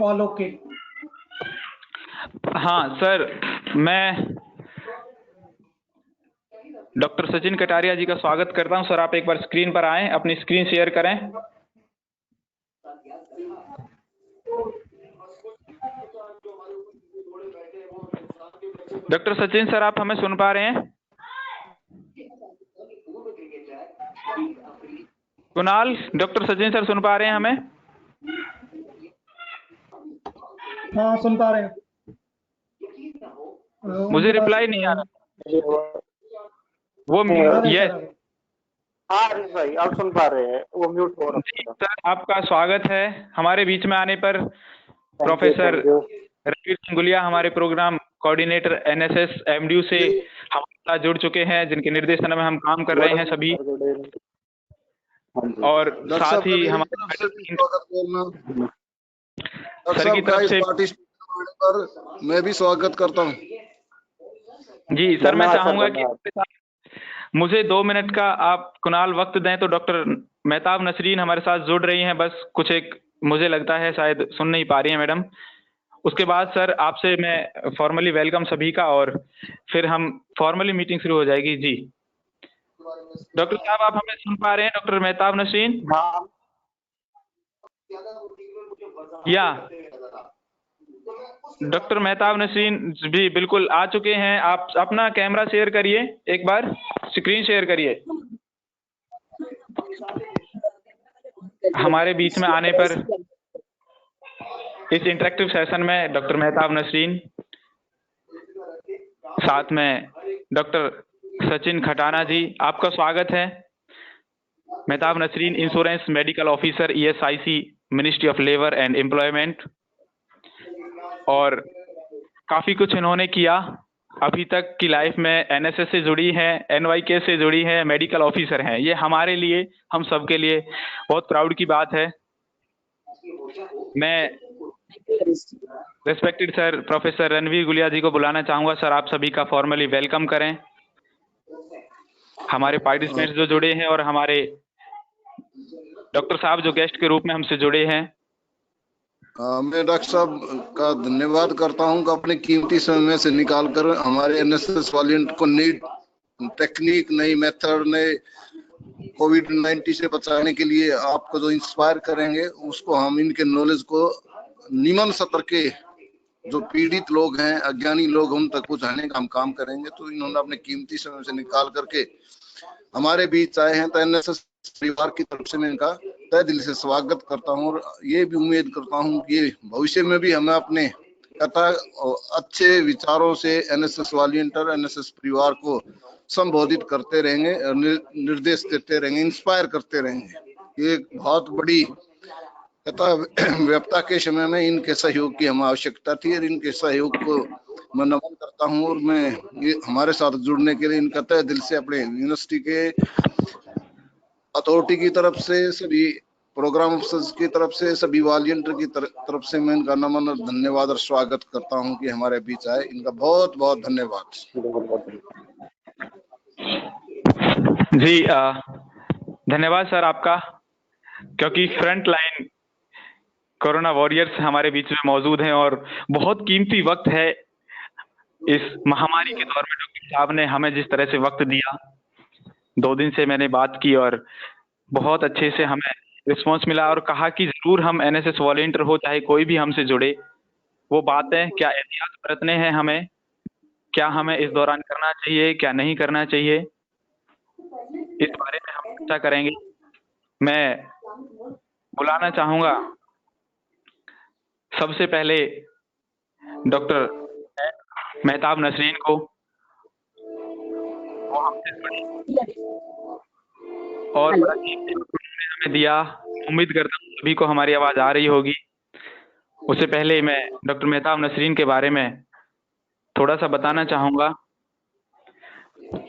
All okay. हाँ sir, मैं doctor Sachin Kataria जी का स्वागत करता हूं। सर आप एक बार स्क्रीन पर आएं, अपनी स्क्रीन शेयर करें। डॉक्टर सचिन सर, आप हमें सुन पा रहे हैं? कुणाल, डॉक्टर सचिन सर सुन पा रहे हैं हमें? हाँ सुन पा रहे हैं। मुझे रिप्लाई नहीं आ रहा। वो यस हाँ भाई आप सुन पा रहे हैं, वो म्यूट हो रहा जी सर, आपका स्वागत है हमारे बीच में आने पर। प्रोफेसर रणवीर सिंह गुलिया हमारे प्रोग्राम कोऑर्डिनेटर एनएसएस एमडीयू से हमारे साथ जुड़ चुके हैं, जिनके निर्देशन में हम काम कर रहे हैं सभी। और साथ ही हमारे सर की तरफ से पर मैं भी स्वागत करता हूं। जी सर, मैं चाहूंगा कि मुझे 2 मिनट का आप कुणाल वक्त दें। तो डॉक्टर मेहताब नसरीन हमारे साथ जुड़ रही हैं, बस कुछ एक मुझे लगता है शायद सुन नहीं पा रही हैं मैडम। उसके बाद सर आपसे मैं फॉर्मली वेलकम सभी का, और फिर हम फॉर्मली मीटिंग शुरू हो जाएगी। जी डॉक्टर साहब, आप हमें सुन पा रहे हैं? डॉक्टर मेहताब नसरीन या डॉक्टर मेहताब नसरीन भी बिल्कुल आ चुके हैं। आप अपना कैमरा शेयर करिए, एक बार स्क्रीन शेयर करिए। हमारे बीच में आने पर इस इंटरेक्टिव सेशन में डॉक्टर मेहताब नसरीन, साथ में डॉक्टर सचिन खटाना जी, आपका स्वागत है। Mehtab Nasreen insurance medical officer ESIC ministry of labour and employment, और काफ़ी कुछ इन्होंने किया अभी तक की लाइफ में। NSS से जुड़ी हैं, NYK से जुड़ी हैं, मेडिकल ऑफिसर हैं। ये हमारे लिए, हम सबके लिए बहुत प्राउड की बात है। मैं respected sir professor Ranveer Gulia ji को बुलाना चाहूँगा। सर आप सभी का फॉर्मली वेलकम करें, हमारे पार्टिसिपेंट्स जो जुड़े हैं और हमारे डॉक्टर साहब जो गेस्ट के रूप में हमसे जुड़े हैं। मैं डॉक्टर साहब का धन्यवाद करता हूं कि अपने कीमती समय में से निकालकर हमारे NSS वॉलंटियर को नई टेक्निक, नई मेथड, नए कोविड-19 से बचाने के लिए आपको जो इंस्पायर करेंगे, उसको हम इनके नॉलेज को निम्न स्तर के जो पीड़ित लोग हैं, अज्ञानी लोग, उन तक पहुंचाने का हम काम करेंगे। तो इन्होंने अपने कीमती समय से निकाल करके हमारे बीच आए हैं, तो NSS परिवार की तरफ से मैं इनका तहे दिल से स्वागत करता हूं, और ये भी उम्मीद करता हूं कि भविष्य में भी हमें अपने कथा अच्छे विचारों से NSS वॉलंटियर, NSS परिवार को संबोधित करते रहेंगे, निर्देश देते रहेंगे, इंस्पायर करते रहेंगे। ये एक बहुत बड़ी तथा व्यवता के समय में इनके सहयोग की हमें आवश्यकता थी, और इनके सहयोग को मैं नमन करता हूं। और मैं ये हमारे साथ जुड़ने के लिए इनका तहे दिल से अपने यूनिवर्सिटी के अथॉरिटी की तरफ से, सभी प्रोग्राम ऑफिसर्स की तरफ से, सभी वॉलंटियर की तरफ से मैं इनका नमन और धन्यवाद और स्वागत करता हूं कि हमारे बीच आए। इनका बहुत बहुत धन्यवाद। जी धन्यवाद सर आपका, क्योंकि फ्रंट लाइन कोरोना वॉरियर्स हमारे बीच में मौजूद हैं और बहुत कीमती वक्त है इस महामारी के दौर में। डॉक्टर साहब ने हमें जिस तरह से वक्त दिया, 2 दिन से मैंने बात की और बहुत अच्छे से हमें रिस्पॉन्स मिला, और कहा कि जरूर हम NSS वॉलंटियर हो, चाहे कोई भी हमसे जुड़े, वो बातें क्या एहतियात बरतने हैं हमें, क्या हमें इस दौरान करना चाहिए, क्या नहीं करना चाहिए, इस बारे में हम चर्चा करेंगे। मैं बुलाना चाहूँगा सबसे पहले डॉक्टर मेहताब नसरीन को। और हमें दिया, उम्मीद करता हूँ सभी को हमारी आवाज़ आ रही होगी। उससे पहले मैं डॉक्टर मेहताब नसरीन के बारे में थोड़ा सा बताना चाहूँगा।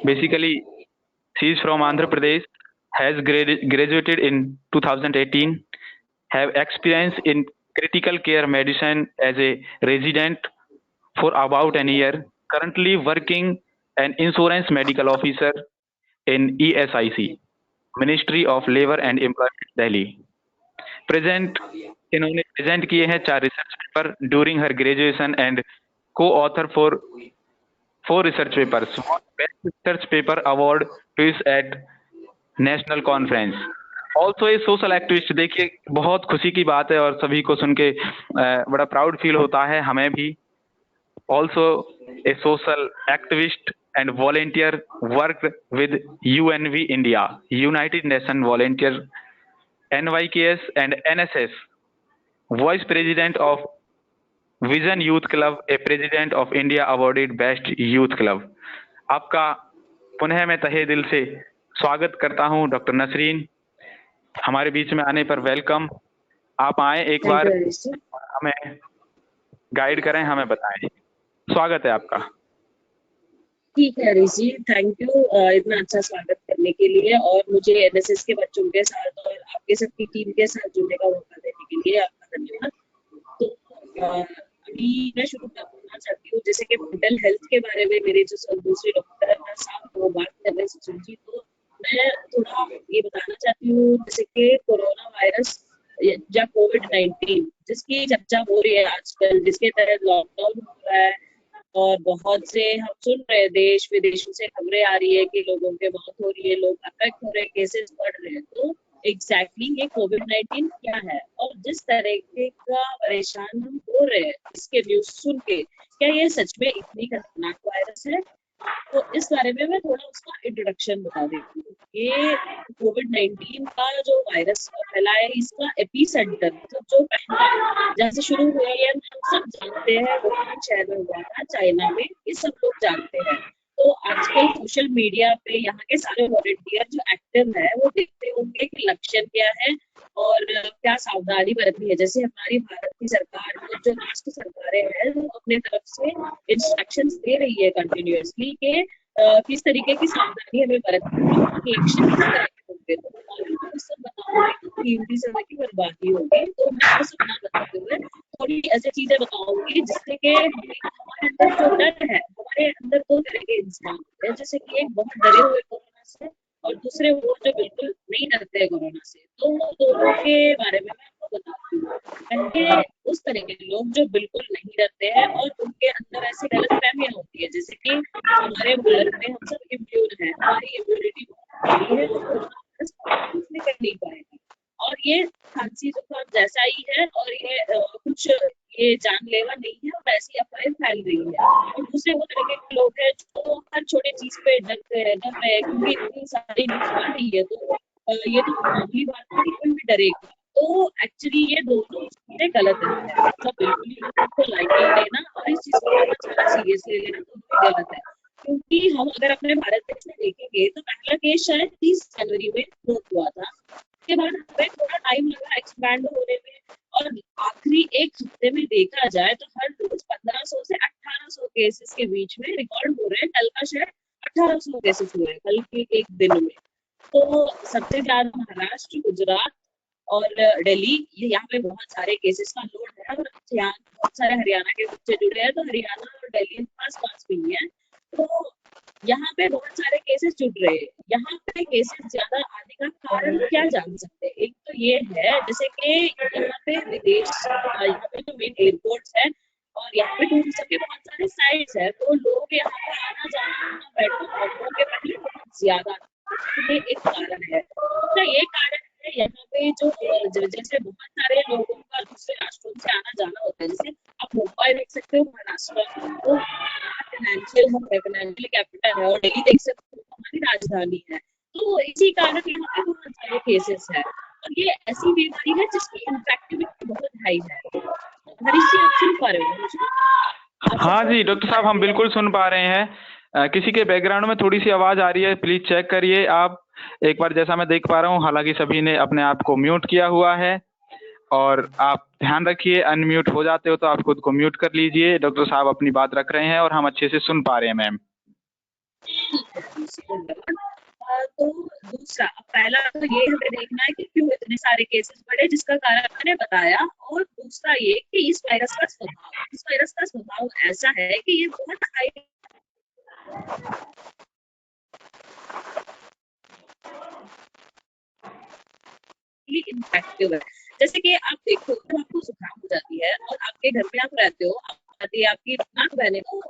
Basically she is from Andhra Pradesh, has graduated in 2018, have experience in critical care medicine as a resident for about an year, currently working an insurance medical officer in ESIC, Ministry of Labor and Employment, Delhi. Present इन्होंने present किए हैं 4 research paper during her graduation and coauthor for 4 research papers, best research paper award quiz at national conference. Also a social activist. देखिए बहुत खुशी की बात है और सभी को सुन के बड़ा प्राउड फील होता है, हमें भी। Also a social activist and volunteer work with UNV India, United nation volunteer, NYKS and NSS, vice president of vision youth club, A president of India awarded best youth club. आपका पुनः मैं तहे दिल से स्वागत करता हूं डॉक्टर नसरीन। हमारे बीच में आने पर वेलकम। आप आए एक बार, हमें गाइड करें, हमें बताएं। स्वागत है आपका। ठीक है हरीश जी, थैंक यू इतना अच्छा स्वागत करने के लिए और मुझे NSS के बच्चों के साथ और आपके सबकी टीम के साथ जुड़ने का मौका देने के लिए आपका धन्यवाद। तो अभी मैं शुरू करना चाहती हूँ, जैसे कि मेंटल हेल्थ के बारे में मेरे जो दूसरे डॉक्टर साहब वो बात कर रहे हैं जी, तो मैं थोड़ा ये बताना चाहती हूँ, जैसे कि कोरोना वायरस या COVID-19 जिसकी चर्चा हो रही है आजकल, जिसके तहत लॉकडाउन हो रहा है और बहुत से हम सुन रहे हैं, देश विदेशों से खबरें आ रही है कि लोगों के मौत हो रही है, लोग अफेक्ट हो रहे हैं, केसेस बढ़ रहे हैं। तो एग्जैक्टली ये COVID-19 क्या है और जिस तरीके का परेशान हम हो रहे हैं इसके न्यूज सुन के, क्या ये सच में इतनी खतरनाक वायरस है? तो इस बारे में मैं थोड़ा उसका इंट्रोडक्शन बता देती हूँ। ये COVID-19 का जो वायरस फैला है, इसका एपिसेंटर मतलब जो पहला जहाँ से शुरू हुआ है, हम सब जानते हैं वुहान शहर में हुआ था, चाइना में, ये सब लोग जानते हैं। तो आजकल सोशल मीडिया पे यहाँ के सारे वॉलंटियर जो एक्टिव है वो देखते होंगे कि लक्षण क्या है और क्या सावधानी बरतनी है। जैसे हमारी भारत की सरकार और जो राष्ट्र सरकारें हैं वो अपने तरफ से इंस्ट्रक्शंस दे रही है कंटिन्यूअसली कि किस तरीके की सावधानी हमें बरतनी है, लक्षण किस तरह के होंगे। तो वो सब बताऊंगी तो कीमती समय की बर्बादी होगी, तो मैं वो सब ना बताते हुए थोड़ी ऐसी चीजें बताऊंगी जिससे कि हमारे अंदर जो डर है, हमारे अंदर 2 तरह के इंसान होते हैं, जैसे कि एक बहुत डरे हुए कोरोना से और दूसरे वो जो बिल्कुल नहीं डरते हैं कोरोना से। तो वो दोनों के बारे में मैं आपको बताती हूँ। पहले उस तरह के लोग जो बिल्कुल नहीं डरते हैं और उनके अंदर ऐसी गलतफहमियां होती है, जैसे कि हमारे भारत में हम सब इम्यून है, हमारी इम्यूनिटी बहुत बड़ी है, तो कोरोना वायरस कुछ भी कर नहीं पाएगा और ये खांसी जुकाम जैसा ही है और ये कुछ ये जानलेवा नहीं है और ऐसी अफवाहें फैल रही है। और दूसरे वो तरह के लोग हैं जो हर छोटी चीज पे डरते हैं, डर रहे हैं क्योंकि इतनी सारी न्यूज आ रही है, तो ये तो मामूली बात है कि कोई भी डरेगा। तो एक्चुअली ये दोनों चीजें गलत है, मतलब बिल्कुल ही इसको लाइटली लेना और इस चीज को बहुत ज्यादा सीरियसली लेना दोनों ही गलत है। क्योंकि हम अगर अपने भारत देश में देखेंगे तो पहला केस शायद 30 जनवरी में नोट हुआ था, उसके बाद हमें थोड़ा टाइम लगा एक्सपैंड होने में और आखिरी 1 हफ्ते में देखा जाए तो हर रोज 1500 से 1800 केसेस के बीच में रिकॉर्ड हो रहे हैं। कल का शायद 1800 केसेस हुए हैं कल के एक दिन में। तो सबसे ज्यादा महाराष्ट्र, गुजरात और दिल्ली, ये यहाँ पे बहुत सारे केसेस का लोड है और यहाँ बहुत सारे हरियाणा के बच्चे जुड़े हैं, तो हरियाणा और दिल्ली पास पास भी है। तो यहाँ पे बहुत सारे केसेस जुड़ रहे हैं। यहाँ पे केसेस ज्यादा आने का कारण क्या जान सकते हैं? एक तो ये है जैसे कि यहाँ पे विदेश, यहाँ पे जो मेन एयरपोर्ट्स है और यहाँ पे टूरिज्म के बहुत सारे साइट्स है, तो लोग यहाँ पे आना जाना मेट्रो के पहले बहुत ज्यादा, ये एक कारण है। दूसरा ये कारण है यहाँ पे जो जैसे बहुत सारे लोगों का दूसरे राष्ट्रों से आना जाना होता है, जैसे आप मुंबई देख सकते हो महाराष्ट्र, तो फाइनेंशियल हब है, फाइनेंशियल कैपिटल है, और दिल्ली देख सकते हो हमारी राजधानी है। तो इसी कारण यहाँ पे बहुत सारे केसेस है और ये ऐसी बीमारी है जिसकी इन्फेक्टिविटी बहुत हाई है। हरीश जी, आप सुन पा रहे हो मुझे? हाँ जी डॉक्टर साहब, हम बिल्कुल सुन पा रहे हैं। किसी के बैकग्राउंड में थोड़ी सी आवाज आ रही है, प्लीज चेक करिए आप एक बार। जैसा मैं देख पा रहा हूँ, हालांकि सभी ने अपने आप को म्यूट किया हुआ है और आप ध्यान रखिए, अनम्यूट हो जाते हो तो आप खुद को म्यूट कर लीजिए। डॉक्टर साहब अपनी बात रख रहे हैं और हम अच्छे से सुन पा रहे हैं मैम। तो दूसरा, पहला तो ये हमें देखना है कि क्यों इतने सारे केसेस बढ़े, जिसका कारण मैंने बताया। और दूसरा ये कि इस वायरस का स्वभाव ऐसा है कि ये बहुत हाई इन्फेक्टिव है। जैसे कि आप देखो, जब आपको जुकाम हो जाती है और आपके घर में आप रहते हो, आपकी नाक बहने, तो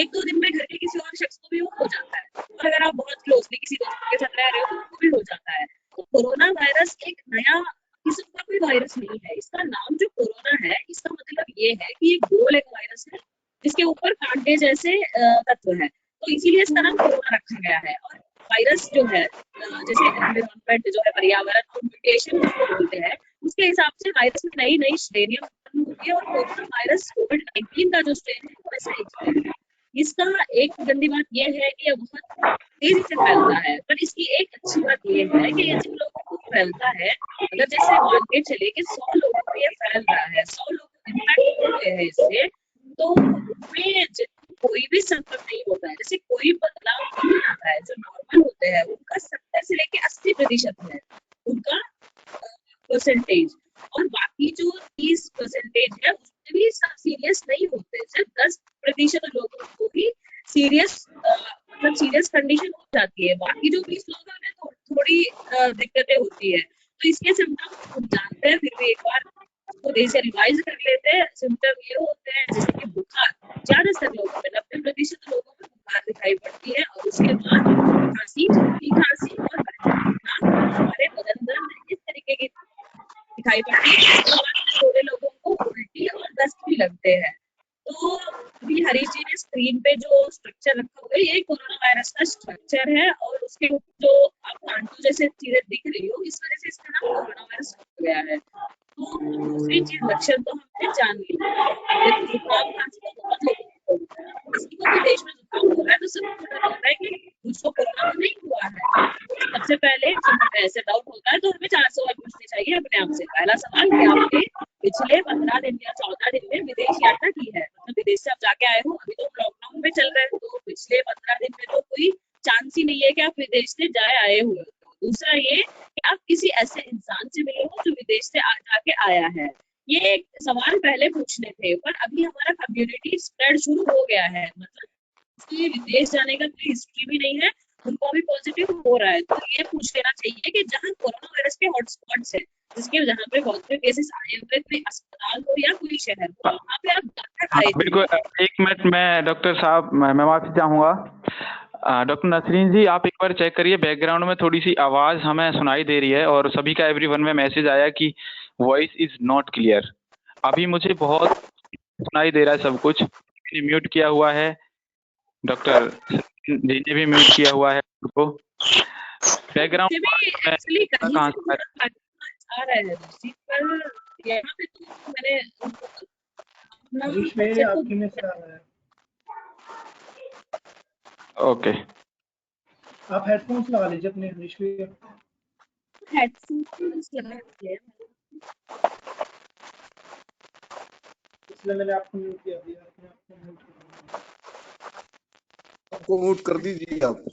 1-2 दिन में घर के किसी और शख्स को भी वो हो जाता है, और अगर आप बहुत क्लोजली किसी दोस्त के साथ रह रहे हो तो उनको भी हो जाता है। तो कोरोना वायरस एक नया किस्म का कोई वायरस नहीं है। इसका नाम जो कोरोना है, इसका मतलब ये है कि ये गोल एक वायरस है जिसके ऊपर कांटे जैसे तत्व है, तो इसीलिए इसका नाम कोरोना रखा गया है। और वायरस जो है, जैसे एनवायरनमेंट जो है, पर्यावरण और म्यूटेशन जिसको बोलते हैं, उसके हिसाब से वायरस में नई नई श्रेणियां उत्पन्न होती है, और कोरोना वायरस कोविड-19 का जो स्ट्रेन है वो ऐसा एक स्ट्रेन है। इसका एक गंदी बात यह है कि यह बहुत तेजी से फैलता है, पर इसकी एक अच्छी बात यह है कि ये जिन लोगों को फैलता है, अगर जैसे मान के चले कि 100 लोगों को ये फैल रहा है, 100 लोग इम्पैक्ट हो गए हैं इससे, तो उनमें कोई भी संकट नहीं होता है, जैसे कोई बदलाव नहीं आता है। जो नॉर्मल होते हैं उनका 70 से लेके 80% है उनका परसेंटेज, और बाकी जो 30% है उसमें भी सब सीरियस नहीं होते। सिर्फ 10% लोगों को ही सीरियस मतलब सीरियस कंडीशन हो जाती है, बाकी जो 20 लोग हैं उन्हें थोड़ी दिक्कतें होती है। तो इसके सिम्टम्स हम जानते हैं, फिर भी एक बार उसको जैसे रिवाइज कर लेते हैं। सिम्टम ये होते हैं जैसे कि बुखार, ज्यादातर लोगों में 90% लोगों में बुखार दिखाई पड़ती है, और उसके बाद खांसी, खांसी और हमारे बदन में इस तरीके की दिखाई पड़ती है। उसके बाद थोड़े लोगों को उल्टी और दस्त भी लगते हैं। तो अभी हरीश जी ने स्क्रीन पे जो स्ट्रक्चर रखा हुआ है, ये कोरोना वायरस का स्ट्रक्चर है, और उसके जो आप कांटों जैसे चीजें दिख रही हो, इस वजह से इसका नाम कोरोना वायरस रखा गया है। तो दूसरी चीज, लक्षण तो हमने जान लिया। देखो, जुकाम खांसी तो बहुत लोगों को होता है, किसी को भी देश में जुकाम हो रहा है तो सबको डर होता है कि मुझको कोरोना तो नहीं हुआ है। सबसे पहले जब हमें ऐसे डाउट होता है तो हमें 4 सवाल पूछने चाहिए अपने आप से। पहला सवाल कि आपने पिछले 15 दिन या 14 दिन में विदेश यात्रा की है, मतलब विदेश से आप जाके आए हो। अभी तो लॉकडाउन में चल रहे हैं, तो पिछले 15 दिन में तो कोई चांस ही नहीं है कि आप विदेश से जाए आए हुए हो। दूसरा ये कि आप किसी ऐसे इंसान से मिले हो जो विदेश से जाके आया है। ये एक सवाल पहले पूछने थे, पर अभी हमारा कम्युनिटी स्प्रेड शुरू हो गया है, मतलब उसके विदेश जाने का कोई हिस्ट्री भी नहीं है, उनको भी पॉजिटिव हो रहा है। तो ये पूछ लेना चाहिए कि जहाँ कोरोना वायरस के हॉटस्पॉट्स है, जिसके जहाँ पे पॉजिटिव केसेस आए हुए, कोई अस्पताल हो या कोई शहर हो, वहाँ पे आप डॉक्टर आए थे। बिल्कुल, 1 मिनट में डॉक्टर साहब, मैं माफी चाहूंगा। डॉक्टर नसरीन जी, आप एक बार चेक करिए, बैकग्राउंड में थोड़ी सी आवाज हमें सुनाई दे रही है, और सभी का एवरीवन में मैसेज आया कि वॉइस इज नॉट क्लियर। अभी मुझे बहुत सुनाई दे रहा है सब कुछ। मैंने म्यूट किया हुआ है, डॉक्टर जी ने भी म्यूट किया हुआ है उनको। बैकग्राउंड एक्चुअली कहाँ से आ रहा है पर यहाँ पे तो मैंने अपना हरीश भाई, आपकी में से आ रहा है। ओके, आप हेडफोन्स लगा लीजिए अपने हरीश भाई। हेडफोन्स लगा के इसलिए मैंने आपको म्यूट किया दिया, आपने आपको म्यूट कर दिया। आपको म्यूट कर दीजिए आप।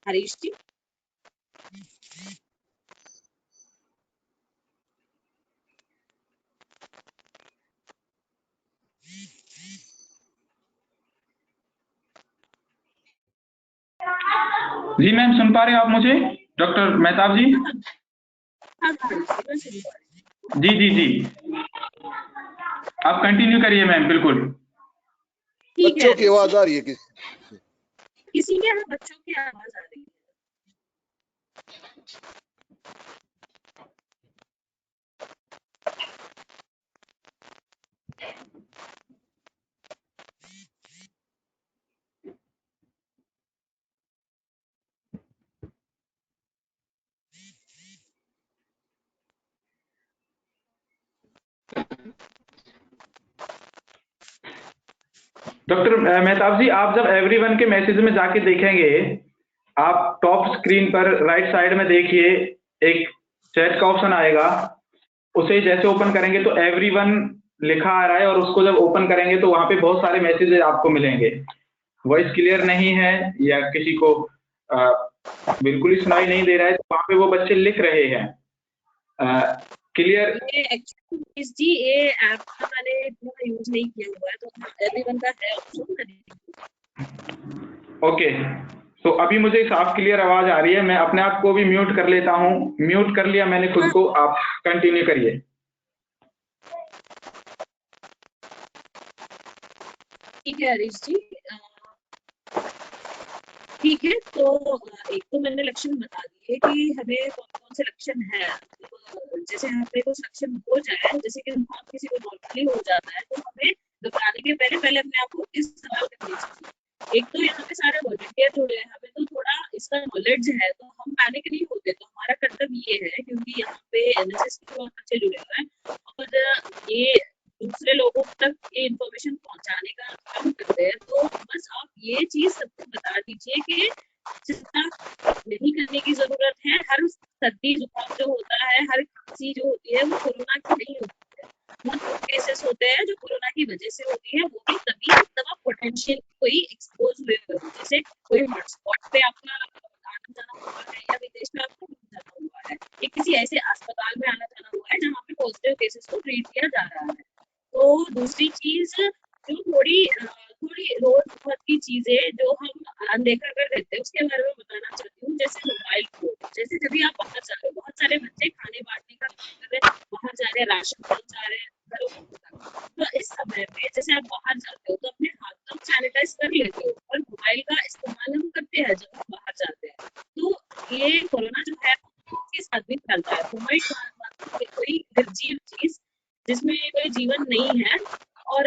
हरीश जी, जी मैम, सुन पा रहे हो आप मुझे, डॉक्टर मेहताब जी? हाँ हाँ, जी जी जी, आप कंटिन्यू करिए मैम, बिल्कुल। ठीक बच्चों है। की आवाज आ रही है किसी के यहाँ बच्चों की आवाज आ रही है। डॉक्टर मेहताब जी, आप जब एवरीवन के मैसेज में जाके देखेंगे, आप टॉप स्क्रीन पर राइट साइड में देखिए, एक चैट का ऑप्शन आएगा, उसे जैसे ओपन करेंगे तो एवरीवन लिखा आ रहा है, और उसको जब ओपन करेंगे तो वहां पे बहुत सारे मैसेजेस आपको मिलेंगे। वॉइस क्लियर नहीं है या किसी को बिल्कुल ही सुनाई नहीं दे रहा है, तो वहां पे वो बच्चे लिख रहे हैं क्लियर। ये एक्चुअली जी ये ऐप का मैंने इतना यूज नहीं किया हुआ है, तो एवरीवन का है ऑप्शन। ओके, तो अभी मुझे साफ क्लियर आवाज आ रही है। मैं अपने आप को भी म्यूट कर लेता हूँ। म्यूट कर लिया मैंने खुद को, आप कंटिन्यू करिए। ठीक है हरीश जी, ठीक है। तो एक तो मैंने लक्षण बता दिए कि हमें कौन कौन से लक्षण है। जैसे हमें कुछ लक्षण हो जाए, जैसे कि जुकाम किसी को नॉर्मली हो जाता है, तो हमें घबराने के पहले अपने आप को इस सवाल करनी चाहिए। एक तो यहाँ पे सारे वॉलंटियर जुड़े हैं, हमें तो थोड़ा इसका नॉलेज है, तो हम पैनिक नहीं होते। तो हमारा कर्तव्य ये है, क्योंकि यहाँ पे एनएसएस के बहुत बच्चे जुड़े हुए हैं और ये दूसरे लोगों तक ये इन्फॉर्मेशन पहुंचाने का काम करते हैं, तो बस आप ये चीज सबको बता दीजिए कि चिंता नहीं करने की जरूरत है। हर सर्दी जुकाम जो होता है, हर खांसी जो होती है, वो कोरोना की नहीं होती है। बहुत केसेस होते हैं जो कोरोना की वजह से होती है, वो भी तभी जब आप पोटेंशियल कोई एक्सपोज हुए हो, जैसे कोई हॉटस्पॉट पे आपका आना जाना हुआ है या विदेश में आपको जाना हुआ है या किसी ऐसे अस्पताल में आना जाना हुआ है जहाँ पे पॉजिटिव केसेस को ट्रीट किया जा रहा है। तो दूसरी चीज जो थोड़ी रोज की चीजें जो हम अनदेखा कर देते हैं, उसके बारे में बताना चाहती हूँ। जैसे मोबाइल फोन, जैसे जब आप बाहर जा रहे हो, बहुत सारे बच्चे खाने बांटने का काम कर रहे हैं, बाहर जा रहे हैं, राशन पहुंचा रहे हैं घरों तक। तो इस समय में जैसे आप बाहर जाते हो तो अपने हाथ तो सैनिटाइज कर लेते हो, और मोबाइल का इस्तेमाल हम करते हैं जब हम बाहर जाते हैं। तो ये कोरोना जो है उसके साथ भी फैलता है। मोबाइल कोई निर्जीव चीज जिसमें कोई जीवन नहीं है, और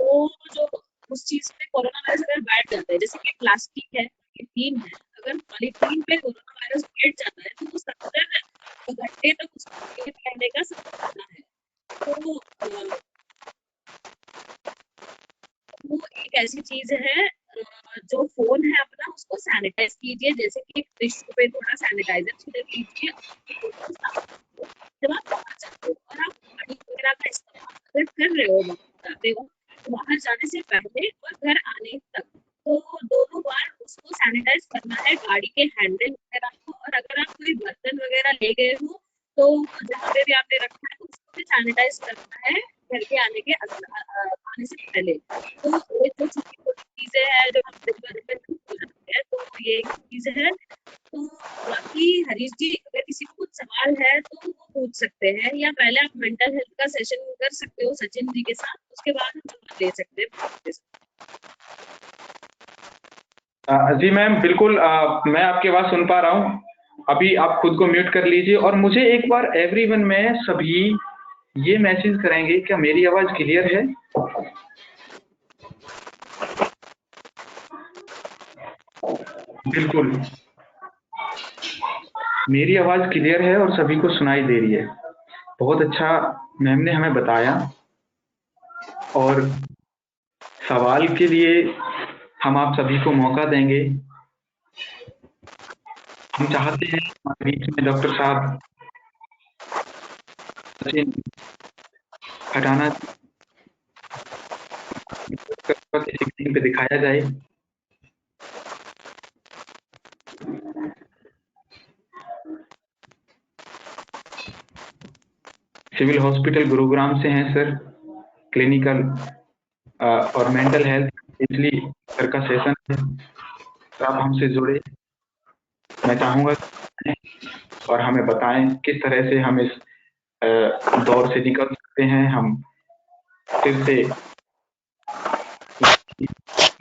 वो जो उस चीज पे कोरोना वायरस अगर बैठ जाता है, जैसे कि प्लास्टिक है, पॉलीथीन है, अगर पॉलीथीन पे कोरोना वायरस बैठ जाता है तो वो 70 घंटे तक उसको रहने का संभावना है। तो वो एक ऐसी चीज है, जो फोन है अपना उसको सैनिटाइज कीजिए, जैसे कि टिश्यू पे थोड़ा सैनिटाइजर छिड़क लीजिए। जब आप बाहर जाते हो और आप गाड़ी वगैरह का इस्तेमाल अगर कर रहे हो, जाते हो बाहर जाने से पहले और घर आने तक, तो 2 बार उसको सैनिटाइज करना है, गाड़ी के हैंडल वगैरह को। और अगर आप कोई बर्तन वगैरह ले गए हो तो जहाँ पे भी आपने रखा है तो उसको भी सैनिटाइज करना है घर के आने से पहले। तो ये जो छोटी छोटी चीजें हैं जो हम दिन भर में हो जाते हैं, तो ये एक चीज है। तो बाकी हरीश जी, अगर किसी को कुछ सवाल है तो वो पूछ सकते हैं, या पहले आप मेंटल हेल्थ का सेशन कर सकते हो सचिन जी के साथ, उसके बाद हम जवाब ले सकते हैं। जी मैम, बिल्कुल मैं आपकी आवाज सुन पा रहा हूँ। अभी आप खुद को म्यूट कर लीजिए, और मुझे एक बार एवरीवन में सभी ये मैसेज करेंगे, क्या मेरी आवाज क्लियर है? बिल्कुल, मेरी आवाज क्लियर है और सभी को सुनाई दे रही है। बहुत अच्छा मैम ने हमें बताया, और सवाल के लिए हम आप सभी को मौका देंगे। हम चाहते हैं हमारे बीच में डॉक्टर साहब सचिन खटाना पे दिखाया जाए। सिविल हॉस्पिटल गुरुग्राम से हैं सर, क्लिनिकल और मेंटल हेल्थ, इसलिए सर का सेशन है, तो आप हमसे जुड़े। मैं चाहूंगा और हमें बताएं किस तरह से हम इस दौर से निकल सकते हैं, हम फिर से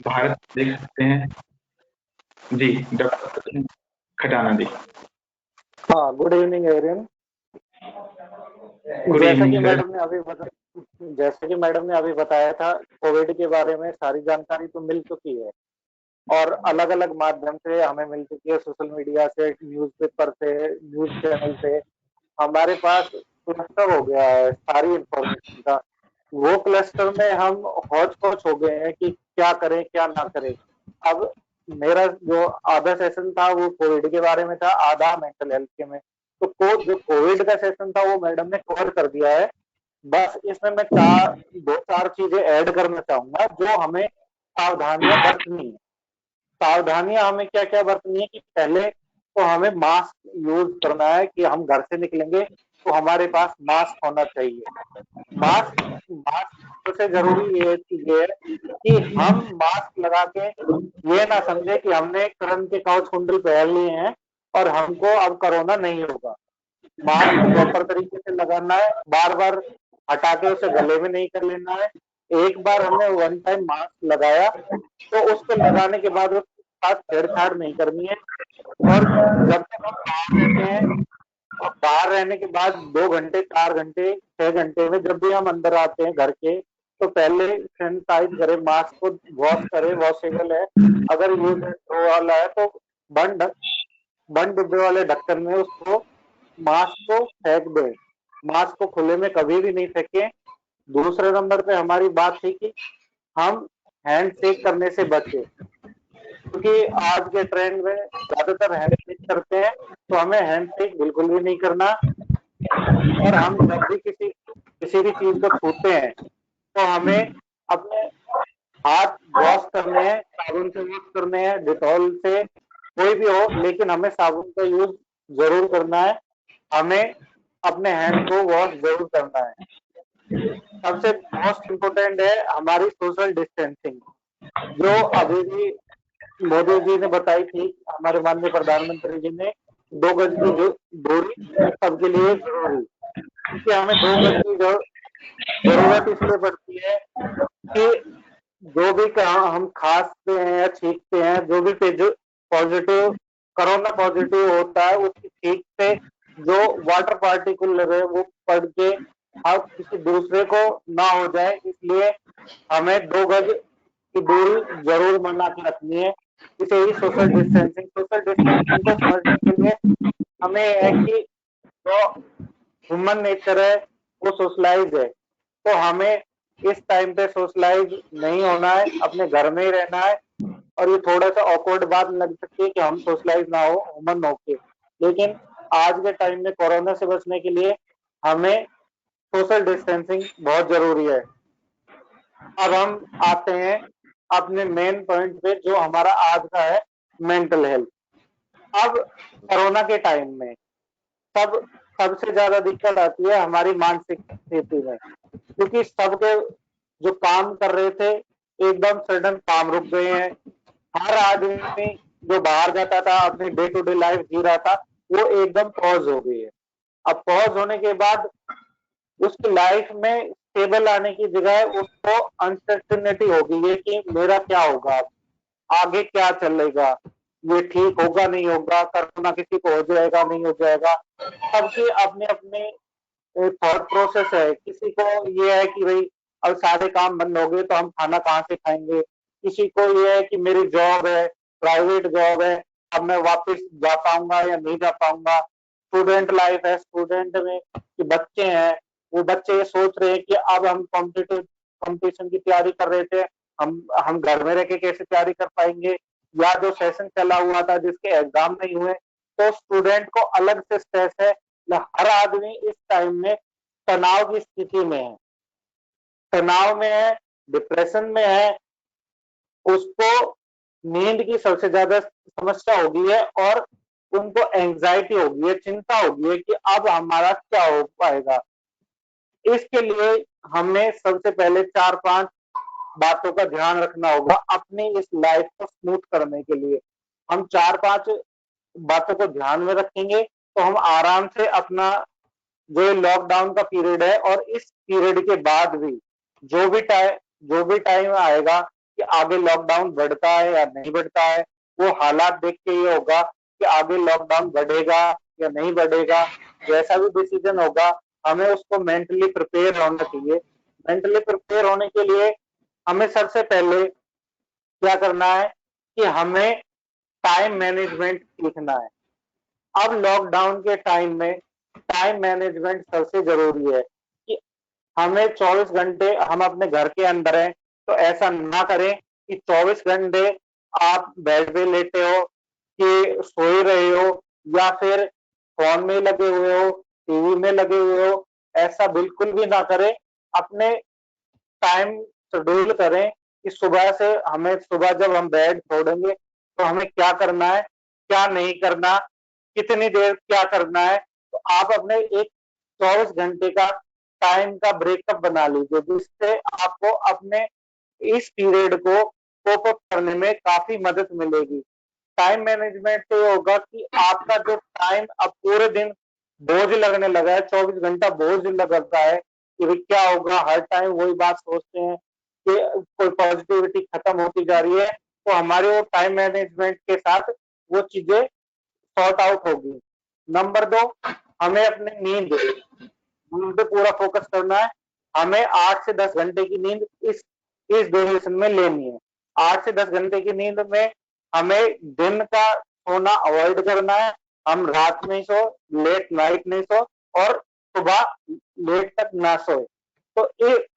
भारत देख सकते हैं। जी डॉक्टर सचिन खटाना जी। हाँ, good evening everyone. Good evening sir. जैसे कि मैडम ने अभी बताया था, कोविड के बारे में सारी जानकारी तो मिल चुकी है, और अलग अलग माध्यम से हमें मिल चुकी है, सोशल मीडिया से, न्यूज़पेपर से, न्यूज चैनल से। हमारे पास क्लस्टर हो गया है सारी इंफॉर्मेशन का। वो क्लस्टर में हम हौच पौच हो गए हैं कि क्या करें क्या ना करें। अब मेरा जो आधा सेशन था वो कोविड के बारे में था, आधा मेंटल हेल्थ के में। तो जो कोविड का सेशन था वो मैडम ने कवर कर दिया है। बस इसमें मैं दो चार चीजें ऐड करना चाहूंगा जो हमें सावधानियां बरतनी है। सावधानियां हमें क्या क्या बरतनी है कि पहले तो हमें मास्क यूज करना है, कि हम घर से निकलेंगे तो हमारे पास मास्क होना चाहिए। मास्क मास्क सबसे जरूरी ये चीज है कि हम मास्क लगा के ये ना समझे कि हमने करण के कवच कुंडल पहन लिए हैं और हमको अब कोरोना नहीं होगा। मास्क प्रॉपर तरीके से लगाना है, बार बार हटा के उसे गले में नहीं कर लेना है। एक बार हमने वन टाइम मास्क लगाया तो उसको लगाने के बाद उसके साथ छेड़छाड़ नहीं करनी है। और जब तक हम बाहर रहते हैं, और बाहर रहने के बाद 2 घंटे 4 घंटे 6 घंटे में जब भी हम अंदर आते हैं घर के, तो पहले सैनिटाइज करें, मास्क को वॉश करें, वॉशेबल है। अगर यूज एंड थ्रो वाला है तो बंद बंद डिब्बे वाले ढक्कन में उसको मास्क को फेंक दें। मास्क को खुले में कभी भी नहीं फेंकें। दूसरे नंबर पे हमारी बात थी कि हम हैंड शेक करने से बचें, क्योंकि आज के ट्रेंड में ज्यादातर हैंड शेक करते हैं, तो हमें हैंड शेक बिल्कुल भी नहीं करना। और हम जब भी किसी भी चीज को छूते हैं तो हमें अपने हाथ वॉश करने हैं, साबुन से वॉश करने हैं, डिटॉल से, कोई भी हो, लेकिन हमें साबुन का यूज जरूर करना है। हमें अपने हैंड को वॉश जरूर करना है। सबसे मोस्ट इम्पोर्टेंट है हमारी सोशल डिस्टेंसिंग, जो अभी भी मोदी जी ने बताई थी, हमारे माननीय प्रधानमंत्री जी ने, 2 गज की दूरी सबके लिए जरूरी। क्योंकि हमें 2 गज की जरूरत इसलिए पड़ती है कि जो भी हम खांसते हैं या छींकते हैं, जो भी पॉजिटिव कोरोना पॉजिटिव होता है, उसकी छींक से जो वाटर पार्टिकल है वो पड़ के अब किसी दूसरे को ना हो जाए, इसलिए हमें 2 गज की दूरी जरूर बना के रखनी है। इसे ही सोशल डिस्टेंसिंग को समझने के लिए हमें है कि जो ह्यूमन नेचर है वो सोशलाइज है, तो हमें इस टाइम पे सोशलाइज नहीं होना है, अपने घर में ही रहना है। और ये थोड़ा सा ऑकवर्ड बात लग सकती है कि हम सोशलाइज ना हो ह्यूमन होके, लेकिन आज के टाइम में कोरोना से बचने के लिए हमें सोशल डिस्टेंसिंग बहुत जरूरी है। अब हम आते हैं अपने मेन पॉइंट पे, जो हमारा आज का है, मेंटल हेल्थ। अब कोरोना के टाइम में सबसे ज्यादा दिक्कत आती है हमारी मानसिक स्थिति में, क्योंकि सबके जो काम कर रहे थे एकदम सडन काम रुक गए हैं। हर आदमी जो बाहर जाता था, अपनी डे टू डे लाइफ जी रहा था, वो एकदम पॉज हो गई है। अब पॉज होने के बाद उसकी लाइफ में स्टेबल आने की जगह उसको अनसर्टेनिटी हो गई है कि मेरा क्या होगा, आगे क्या चलेगा, ये ठीक होगा नहीं होगा, कोरोना किसी को हो जाएगा नहीं हो जाएगा। सबकी अपने अपने थॉट प्रोसेस है। किसी को ये है कि भाई अब सारे काम बंद हो गए तो हम खाना कहाँ से खाएंगे। किसी को ये है कि मेरी जॉब है, प्राइवेट जॉब है, अब मैं वापस जा पाऊंगा या नहीं जा पाऊंगा। स्टूडेंट लाइफ है, स्टूडेंट में कि बच्चे हैं, वो बच्चे ये सोच रहे हैं कि अब हम कॉम्पिटिटिव कंपटीशन की तैयारी कर रहे थे, हम घर में रह के कैसे तैयारी कर पाएंगे, या जो सेशन चला हुआ था जिसके एग्जाम नहीं हुए, तो स्टूडेंट को अलग से स्ट्रेस है। हर आदमी इस टाइम में तनाव की स्थिति में है, तनाव में है, डिप्रेशन में है, उसको नींद की सबसे ज्यादा समस्या हो गई है, और उनको एंजाइटी हो गई है, चिंता हो गई है कि अब हमारा क्या हो पाएगा। इसके लिए हमें सबसे पहले 4-5 बातों का ध्यान रखना होगा अपनी इस लाइफ को स्मूथ करने के लिए। हम 4-5 बातों को ध्यान में रखेंगे तो हम आराम से अपना जो लॉकडाउन का पीरियड है, और इस पीरियड के बाद भी जो भी टाइम आएगा कि आगे लॉकडाउन बढ़ता है या नहीं बढ़ता है, वो हालात देख के ये होगा कि आगे लॉकडाउन बढ़ेगा या नहीं बढ़ेगा। जैसा भी डिसीजन होगा हमें उसको मेंटली प्रिपेयर होना चाहिए। मेंटली प्रिपेयर होने के लिए हमें सबसे पहले क्या करना है कि हमें टाइम मैनेजमेंट सीखना है। अब लॉकडाउन के टाइम में टाइम मैनेजमेंट सबसे जरूरी है कि हमें 24 घंटे हम अपने घर के अंदर हैं, तो ऐसा ना करें कि 24 घंटे आप बेड पे लेटे हो, कि सोए रहे हो, या फिर फोन में लगे हुए हो, टीवी में लगे हुए हो, ऐसा बिल्कुल भी ना करें। अपने टाइम शेड्यूल करें कि सुबह से हमें, सुबह जब हम बेड छोड़ेंगे तो हमें क्या करना है, क्या नहीं करना, कितनी देर क्या करना है। तो आप अपने एक 24 घंटे का टाइम का ब्रेकअप बना लीजिए, जिससे आपको अपने इस पीरियड को कोप अप करने में काफी मदद मिलेगी। टाइम मैनेजमेंट से ये होगा कि आपका जो टाइम अब पूरे दिन बोझ लगने लगा है, 24 घंटा बोझ लगता है कि भाई क्या होगा, हर टाइम वही बात सोचते हैं कि कोई पॉजिटिविटी खत्म होती जा रही है। तो हमारे वो टाइम मैनेजमेंट के साथ वो चीजें सॉर्ट आउट होगी। नंबर 2, हमें अपनी नींद पे पूरा फोकस करना है। हमें 8 से 10 घंटे की नींद इस ड्यूरेशन में लेनी है। 8 से 10 घंटे की नींद में हमें दिन का सोना अवॉइड करना है। हम रात में सो, लेट नाइट नहीं सो और सुबह लेट तक ना सोए। तो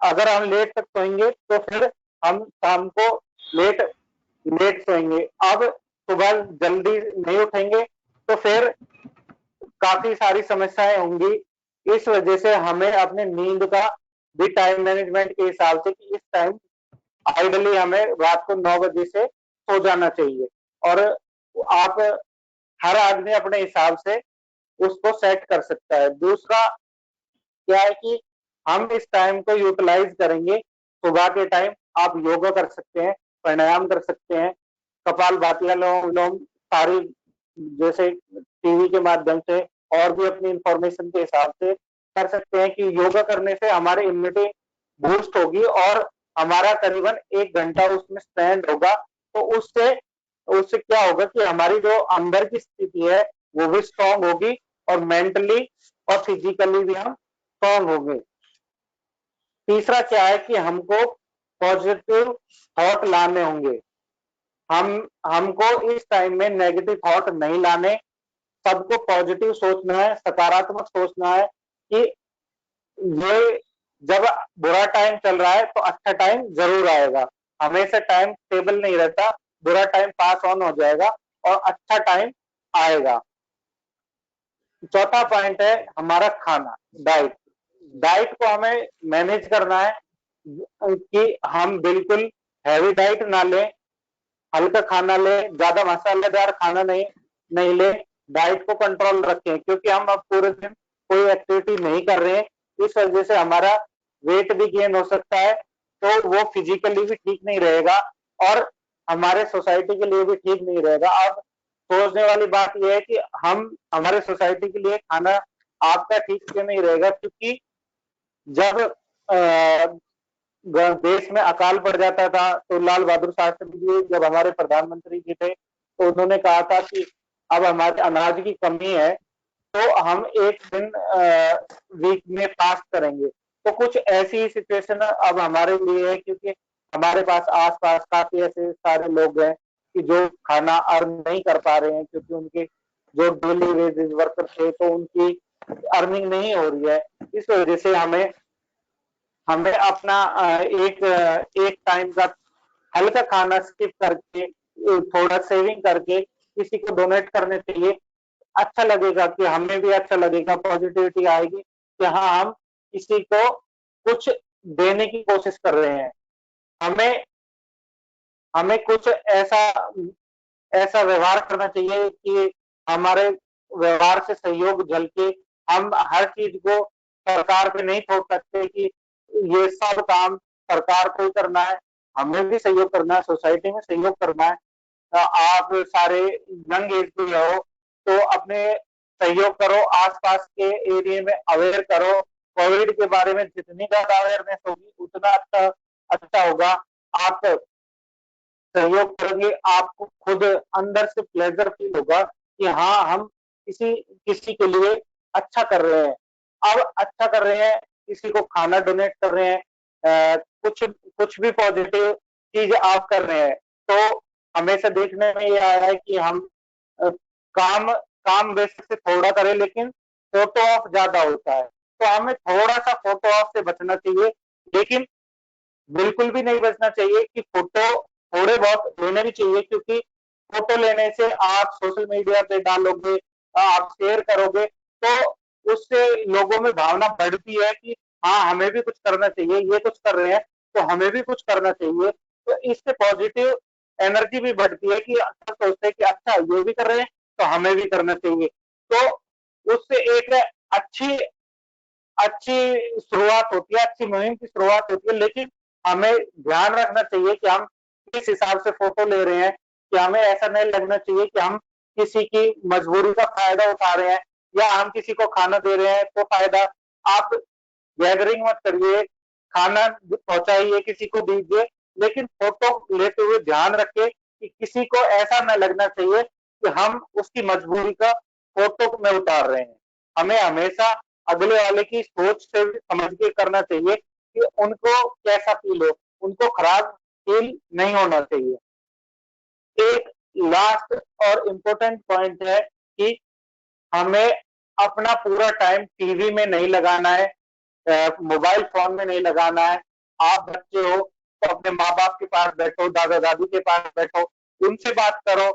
अगर हम लेट तक सोएंगे तो फिर हम शाम को लेट लेट सोएंगे। अब सुबह जल्दी नहीं उठेंगे तो फिर काफी सारी समस्याएं होंगी। इस वजह से हमें अपने नींद का भी टाइम मैनेजमेंट के हिसाब से कि इस टाइम आइडली हमें रात को 9 बजे से सो जाना चाहिए। और आप, हर आदमी अपने हिसाब से उसको सेट कर सकता है। दूसरा क्या है कि हम इस टाइम को यूटिलाइज करेंगे। सुबह के टाइम आप योगा कर सकते हैं, प्राणायाम कर सकते हैं, कपालभाति, अनुलोम सारी जैसे टीवी के माध्यम से और भी अपनी इंफॉर्मेशन के हिसाब से कर सकते हैं कि योगा करने से हमारी इम्यूनिटी बूस्ट होगी और हमारा करीबन 1 घंटा उसमें स्पेंड होगा। तो उससे उससे क्या होगा कि हमारी जो अंदर की स्थिति है वो भी स्ट्रांग होगी और मेंटली और फिजिकली भी हम स्ट्रांग होंगे। तीसरा क्या है कि हमको पॉजिटिव थॉट लाने होंगे। हमको इस टाइम में नेगेटिव थॉट नहीं लाने, सबको पॉजिटिव सोचना है, सकारात्मक सोचना है कि ये जब बुरा टाइम चल रहा है तो अच्छा टाइम जरूर आएगा। हमेशा टाइम स्टेबल नहीं रहता, बुरा टाइम पास ऑन हो जाएगा और अच्छा टाइम आएगा। चौथा पॉइंट है हमारा खाना, डाइट। डाइट को हमें मैनेज करना है कि हम बिल्कुल हैवी डाइट ना लें, हल्का खाना लें, ज्यादा मसालेदार खाना नहीं लें। डाइट को कंट्रोल रखें क्योंकि हम अब पूरे दिन कोई एक्टिविटी नहीं कर रहे हैं। इस वजह से हमारा वेट भी गेन हो सकता है, तो वो फिजिकली भी ठीक नहीं रहेगा और हमारे सोसाइटी के लिए भी ठीक नहीं रहेगा। अब सोचने वाली बात यह है कि हम हमारे सोसाइटी के लिए खाना आपका ठीक क्यों नहीं रहेगा, क्योंकि जब देश में अकाल पड़ जाता था तो लाल बहादुर शास्त्री जी जब हमारे प्रधानमंत्री जी थे तो उन्होंने कहा था कि अब हमारे अनाज की कमी है तो हम एक दिन वीक में फास्ट करेंगे। तो कुछ ऐसी सिचुएशन अब हमारे लिए है क्योंकि हमारे पास आसपास काफी ऐसे सारे लोग हैं कि जो खाना अर्न नहीं कर पा रहे हैं क्योंकि उनके जो डेली वेजेस वर्कर थे तो उनकी अर्निंग नहीं हो रही है। इस वजह से हमें अपना एक टाइम का हल्का खाना स्किप करके थोड़ा सेविंग करके किसी को डोनेट करने चाहिए। अच्छा लगेगा कि हमें भी अच्छा लगेगा, पॉजिटिविटी आएगी कि हाँ हम किसी को कुछ देने की कोशिश कर रहे हैं। हमें कुछ ऐसा व्यवहार करना चाहिए कि हमारे व्यवहार से सहयोग झलके। हम हर चीज को सरकार पे नहीं थोप सकते कि ये सब काम सरकार को ही करना है, हमें भी सहयोग करना है, सोसाइटी में सहयोग करना है। आप सारे यंग एज के हो तो अपने सहयोग करो, आसपास के एरिया में अवेयर करो। कोविड के बारे में जितनी ज्यादा अवेयरनेस होगी उतना अच्छा होगा। आप सहयोग करेंगे, आपको खुद अंदर से प्लेजर फील होगा कि हाँ हम किसी के लिए अच्छा कर रहे हैं। अब अच्छा कर रहे हैं, किसी को खाना डोनेट कर रहे हैं, कुछ भी पॉजिटिव चीज आप कर रहे हैं। तो हमेशा देखने में ये आया है कि हम काम बेसिक से थोड़ा करें लेकिन फोटो ऑफ ज्यादा होता है। तो हमें थोड़ा सा फोटो ऑफ से बचना चाहिए, लेकिन बिल्कुल भी नहीं बचना चाहिए कि फोटो थोड़े बहुत लेने भी चाहिए, क्योंकि फोटो लेने से आप सोशल मीडिया पे डालोगे आप शेयर करोगे तो उससे लोगों में भावना बढ़ती है कि हाँ हमें भी कुछ करना चाहिए, ये कुछ कर रहे हैं तो हमें भी कुछ करना चाहिए। तो इससे पॉजिटिव एनर्जी भी बढ़ती है कि सब सोचते हैं कि अच्छा ये भी कर रहे हैं तो हमें भी करना चाहिए। तो उससे एक अच्छी अच्छी शुरुआत होती है, अच्छी मुहिम की शुरुआत होती है। लेकिन हमें ध्यान रखना चाहिए कि हम किस हिसाब से फोटो ले रहे हैं, कि हमें ऐसा नहीं लगना चाहिए कि हम किसी की मजबूरी का फायदा उठा रहे हैं या हम किसी को खाना दे रहे हैं तो फायदा। आप गैदरिंग मत करिए, खाना पहुंचाइए, किसी को दीजिए, लेकिन फोटो लेते हुए ध्यान रखिए कि किसी को ऐसा न लगना चाहिए कि हम उसकी मजबूरी का फोटो में उतार रहे हैं। हमें हमेशा अगले वाले की सोच से समझ के करना चाहिए कि उनको कैसा फील हो, उनको खराब फील नहीं होना चाहिए। एक लास्ट और इम्पोर्टेंट पॉइंट है कि हमें अपना पूरा टाइम टीवी में नहीं लगाना है, मोबाइल फोन में नहीं लगाना है। आप बच्चे हो तो अपने माँ बाप के पास बैठो, दादा दादी के पास बैठो, उनसे बात करो।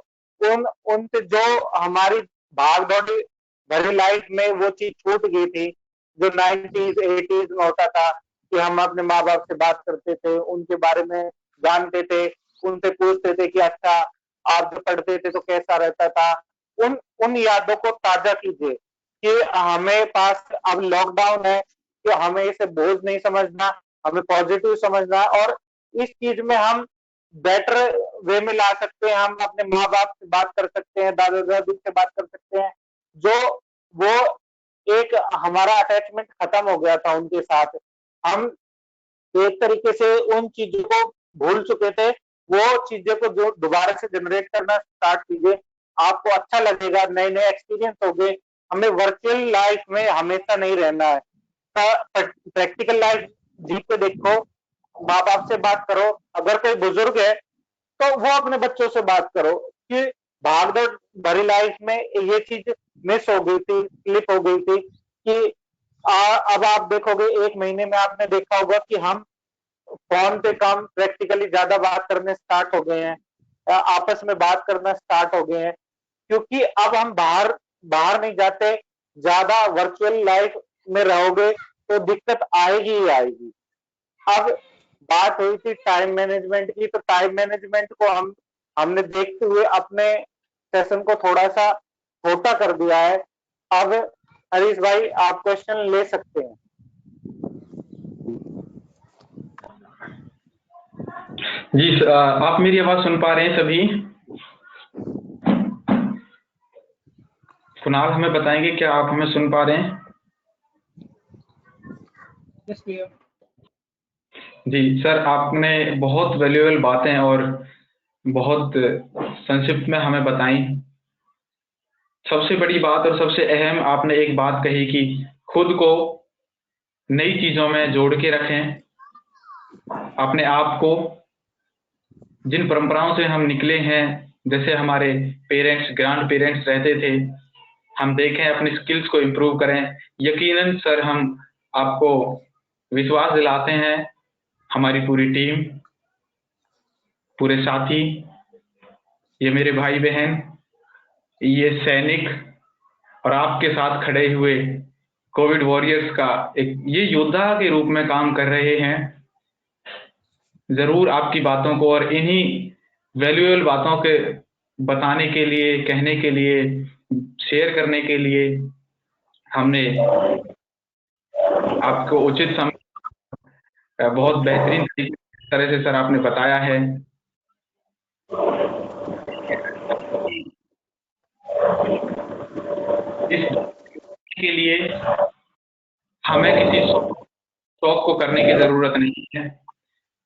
उनसे जो हमारी भाग दौड़ी भरी लाइफ में वो चीज छूट गई थी, जो 90s 80s में होता था कि हम अपने माँ बाप से बात करते थे, उनके बारे में जानते थे, उनसे पूछते थे कि अच्छा आप जो पढ़ते थे तो कैसा रहता था। उन उन यादों को ताजा कीजिए कि हमें पास अब लॉकडाउन है कि हमें इसे बोझ नहीं समझना, हमें पॉजिटिव समझना है। और इस चीज में हम बेटर वे में ला सकते हैं। हम अपने माँ बाप से बात कर सकते हैं, दादा दादी से बात कर सकते हैं, जो वो एक हमारा अटैचमेंट खत्म हो गया था उनके साथ। हम एक तरीके से उन चीजों को भूल चुके थे, वो चीजें को जो दोबारा से जनरेट करना स्टार्ट कीजिए। आपको अच्छा लगेगा, नए नए एक्सपीरियंस होंगे। हमें वर्चुअल लाइफ में हमेशा नहीं रहना है, प्रैक्टिकल लाइफ जी के देखो, माँ बाप से बात करो। अगर कोई बुजुर्ग है तो वो अपने बच्चों से बात करो कि भागदौड़ भरी लाइफ में ये चीज मिस हो गई थी, स्लिप हो गई थी कि अब आप देखोगे 1 महीने में आपने देखा होगा कि हम फोन पे कम प्रैक्टिकली ज्यादा बात करने स्टार्ट हो गए हैं, आपस में बात करना स्टार्ट हो गए हैं, क्योंकि अब हम बाहर बाहर नहीं जाते। ज्यादा वर्चुअल लाइफ में रहोगे तो दिक्कत आएगी ही आएगी। अब बात हुई थी टाइम मैनेजमेंट की, तो टाइम मैनेजमेंट को हमने देखते हुए अपने सेशन को थोड़ा सा छोटा कर दिया है। अब हरीश भाई आप क्वेश्चन ले सकते हैं। जी आप मेरी आवाज सुन पा रहे हैं सभी? कुणाल हमें बताएंगे क्या आप हमें सुन पा रहे हैं? यस भैया। जी सर, आपने बहुत वैल्यूएबल बातें और बहुत संक्षिप्त में हमें बताई। सबसे बड़ी बात और सबसे अहम आपने एक बात कही कि खुद को नई चीजों में जोड़ के रखें, अपने आप को। जिन परंपराओं से हम निकले हैं, जैसे हमारे पेरेंट्स ग्रैंड पेरेंट्स रहते थे, हम देखें अपनी स्किल्स को इम्प्रूव करें। यकीनन सर हम आपको विश्वास दिलाते हैं, हमारी पूरी टीम, पूरे साथी, ये मेरे भाई बहन, ये सैनिक और आपके साथ खड़े हुए कोविड वॉरियर्स का एक ये योद्धा के रूप में काम कर रहे हैं। जरूर आपकी बातों को और इन्हीं वैल्यूएबल बातों के बताने के लिए, कहने के लिए, शेयर करने के लिए हमने आपको उचित समय बहुत बेहतरीन तरह से सर आपने बताया है। इस के लिए हमें किसी शौक को करने की जरूरत नहीं है,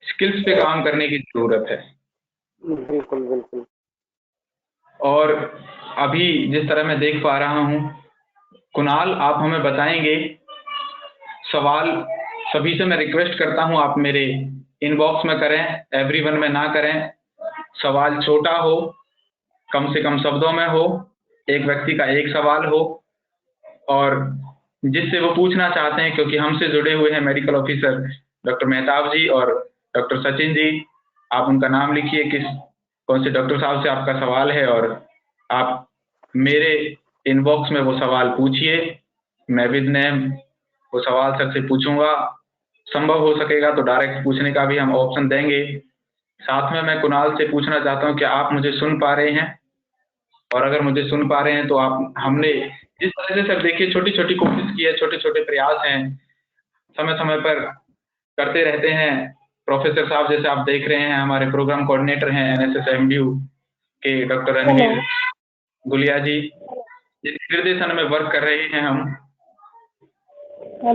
स्किल्स पे काम करने की जरूरत है। बिल्कुल बिल्कुल। और अभी जिस तरह मैं देख पा रहा हूँ, कुणाल आप हमें बताएंगे। सवाल सभी से मैं रिक्वेस्ट करता हूँ आप मेरे इनबॉक्स में करें, एवरीवन में ना करें। सवाल छोटा हो, कम से कम शब्दों में हो, एक व्यक्ति का एक सवाल हो और जिससे वो पूछना चाहते हैं, क्योंकि हमसे जुड़े हुए हैं मेडिकल ऑफिसर डॉक्टर मेहताब जी और डॉक्टर सचिन जी। आप उनका नाम लिखिए, किस कौन से डॉक्टर साहब से आपका सवाल है और आप मेरे इनबॉक्स में वो सवाल पूछिए, मैं विद नेम वो सवाल सर से पूछूंगा। संभव हो सकेगा तो डायरेक्ट पूछने का भी हम ऑप्शन देंगे। साथ में मैं कुणाल से पूछना चाहता हूं कि आप मुझे सुन पा रहे हैं, और अगर मुझे सुन पा रहे हैं तो आप हमने जिस तरह से सर देखिए छोटी छोटी कोशिश की है, छोटे छोटे प्रयास हैं, समय समय पर करते रहते हैं। प्रोफेसर साहब जैसे आप देख रहे हैं, हमारे प्रोग्राम कोऑर्डिनेटर हैं एनएसएस एमडीयू के डॉक्टर रणवीर गुलिया जी, जिस निर्देशन में वर्क कर रहे हैं हम,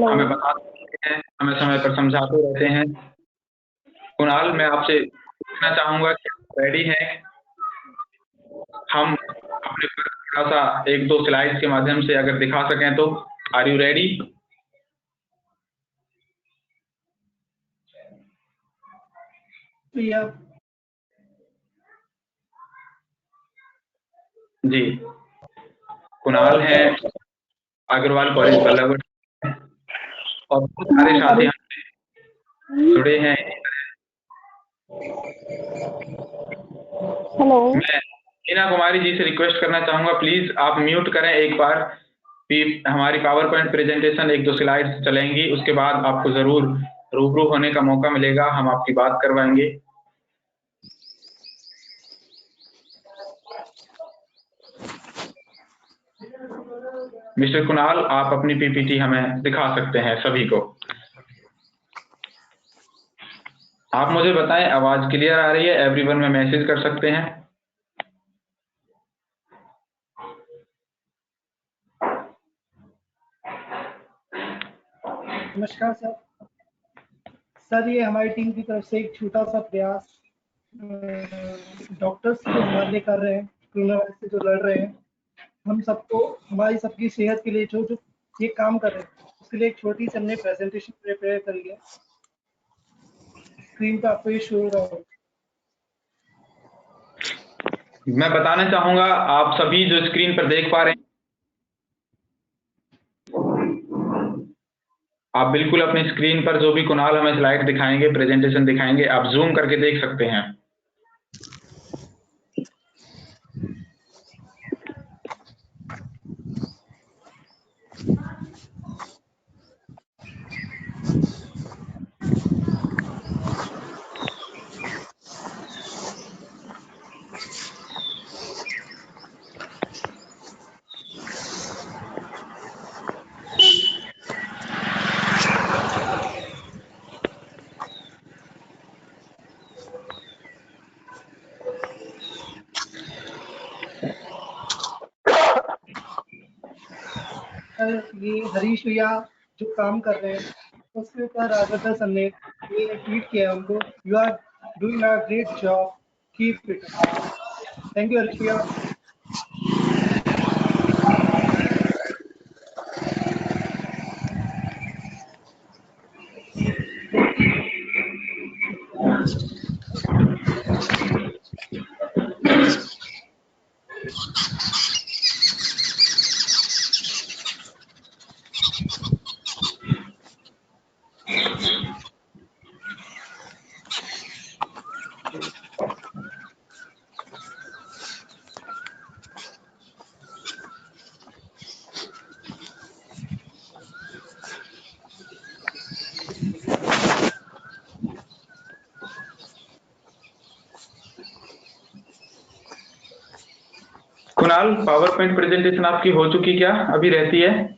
हमें बताते हैं, समय समय पर समझाते रहते हैं। कुणाल, मैं आपसे पूछना चाहूंगा कि आप रेडी हैं? हम अपने थोड़ा सा 1-2 स्लाइड्स के माध्यम से अगर दिखा सकें तो। Are you ready? जी, कुणाल है अग्रवाल कॉलेज बल्लभगढ़, और बहुत सारे साथी हमसे जुड़े हैं। हेलो, मैं मीना कुमारी जी से रिक्वेस्ट करना चाहूंगा, प्लीज आप म्यूट करें एक बार। हमारी पावर पॉइंट प्रेजेंटेशन 1-2 स्लाइड्स चलेंगी, उसके बाद आपको जरूर रूबरू होने का मौका मिलेगा, हम आपकी बात करवाएंगे। मिस्टर कुणाल, आप अपनी पीपीटी हमें दिखा सकते हैं सभी को। आप मुझे बताएं आवाज क्लियर आ रही है? एवरीवन में मैसेज कर सकते हैं। नमस्कार सर। सर, ये हमारी टीम की तरफ से एक छोटा सा प्रयास डॉक्टर्स जो हमारे कर रहे हैं, कोरोना वायरस से जो लड़ रहे हैं, हम सबको, हमारी सबकी सेहत के लिए जो जो ये काम कर रहे हैं, उसके लिए एक छोटी सी हमने प्रेजेंटेशन प्रिपेयर करी है। स्क्रीन पर आपको ये शो हो रहा होगा। मैं बताना चाहूंगा, आप सभी जो स्क्रीन पर देख पा रहे हैं, आप बिल्कुल अपनी स्क्रीन पर जो भी कुणाल हमें स्लाइड दिखाएंगे, प्रेजेंटेशन दिखाएंगे, आप जूम करके देख सकते हैं। ये हरीश भैया जो काम कर रहे हैं, उसके ऊपर राघव सर ने ये ट्वीट किया है उनको, you are doing a great job, keep it up. Thank you Harish भैया। कुणाल, पावर पॉइंट प्रेजेंटेशन आपकी हो चुकी क्या, अभी रहती है?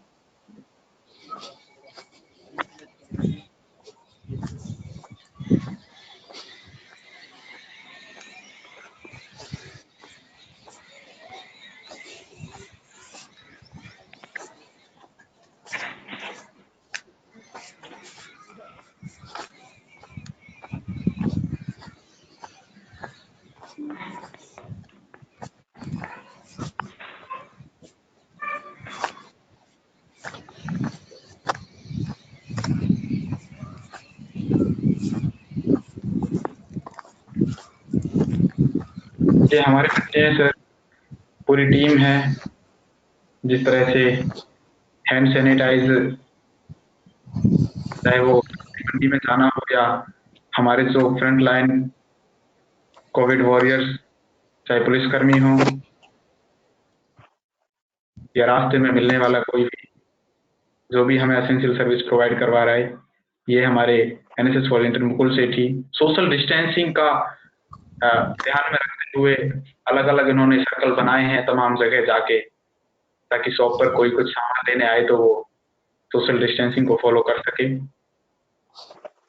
ये हमारे बच्चे हैं सर, पूरी टीम है। जिस तरह से हैंड सैनिटाइजर, चाहे वो मंडी में जाना हो या हमारे जो फ्रंट लाइन कोविड वॉरियर्स, चाहे पुलिसकर्मी हो या रास्ते में मिलने वाला कोई भी जो भी हमें एसेंशियल सर्विस प्रोवाइड करवा रहा है, ये हमारे एनएसएस वॉलंटियर मुकुल सेठी सोशल डिस्टेंसिंग का ध्यान में रखते हुए अलग अलग इन्होंने सर्कल बनाए हैं तमाम जगह जाके, ताकि शॉप पर कोई कुछ सामान लेने आए तो वो सोशल डिस्टेंसिंग को फॉलो कर सके।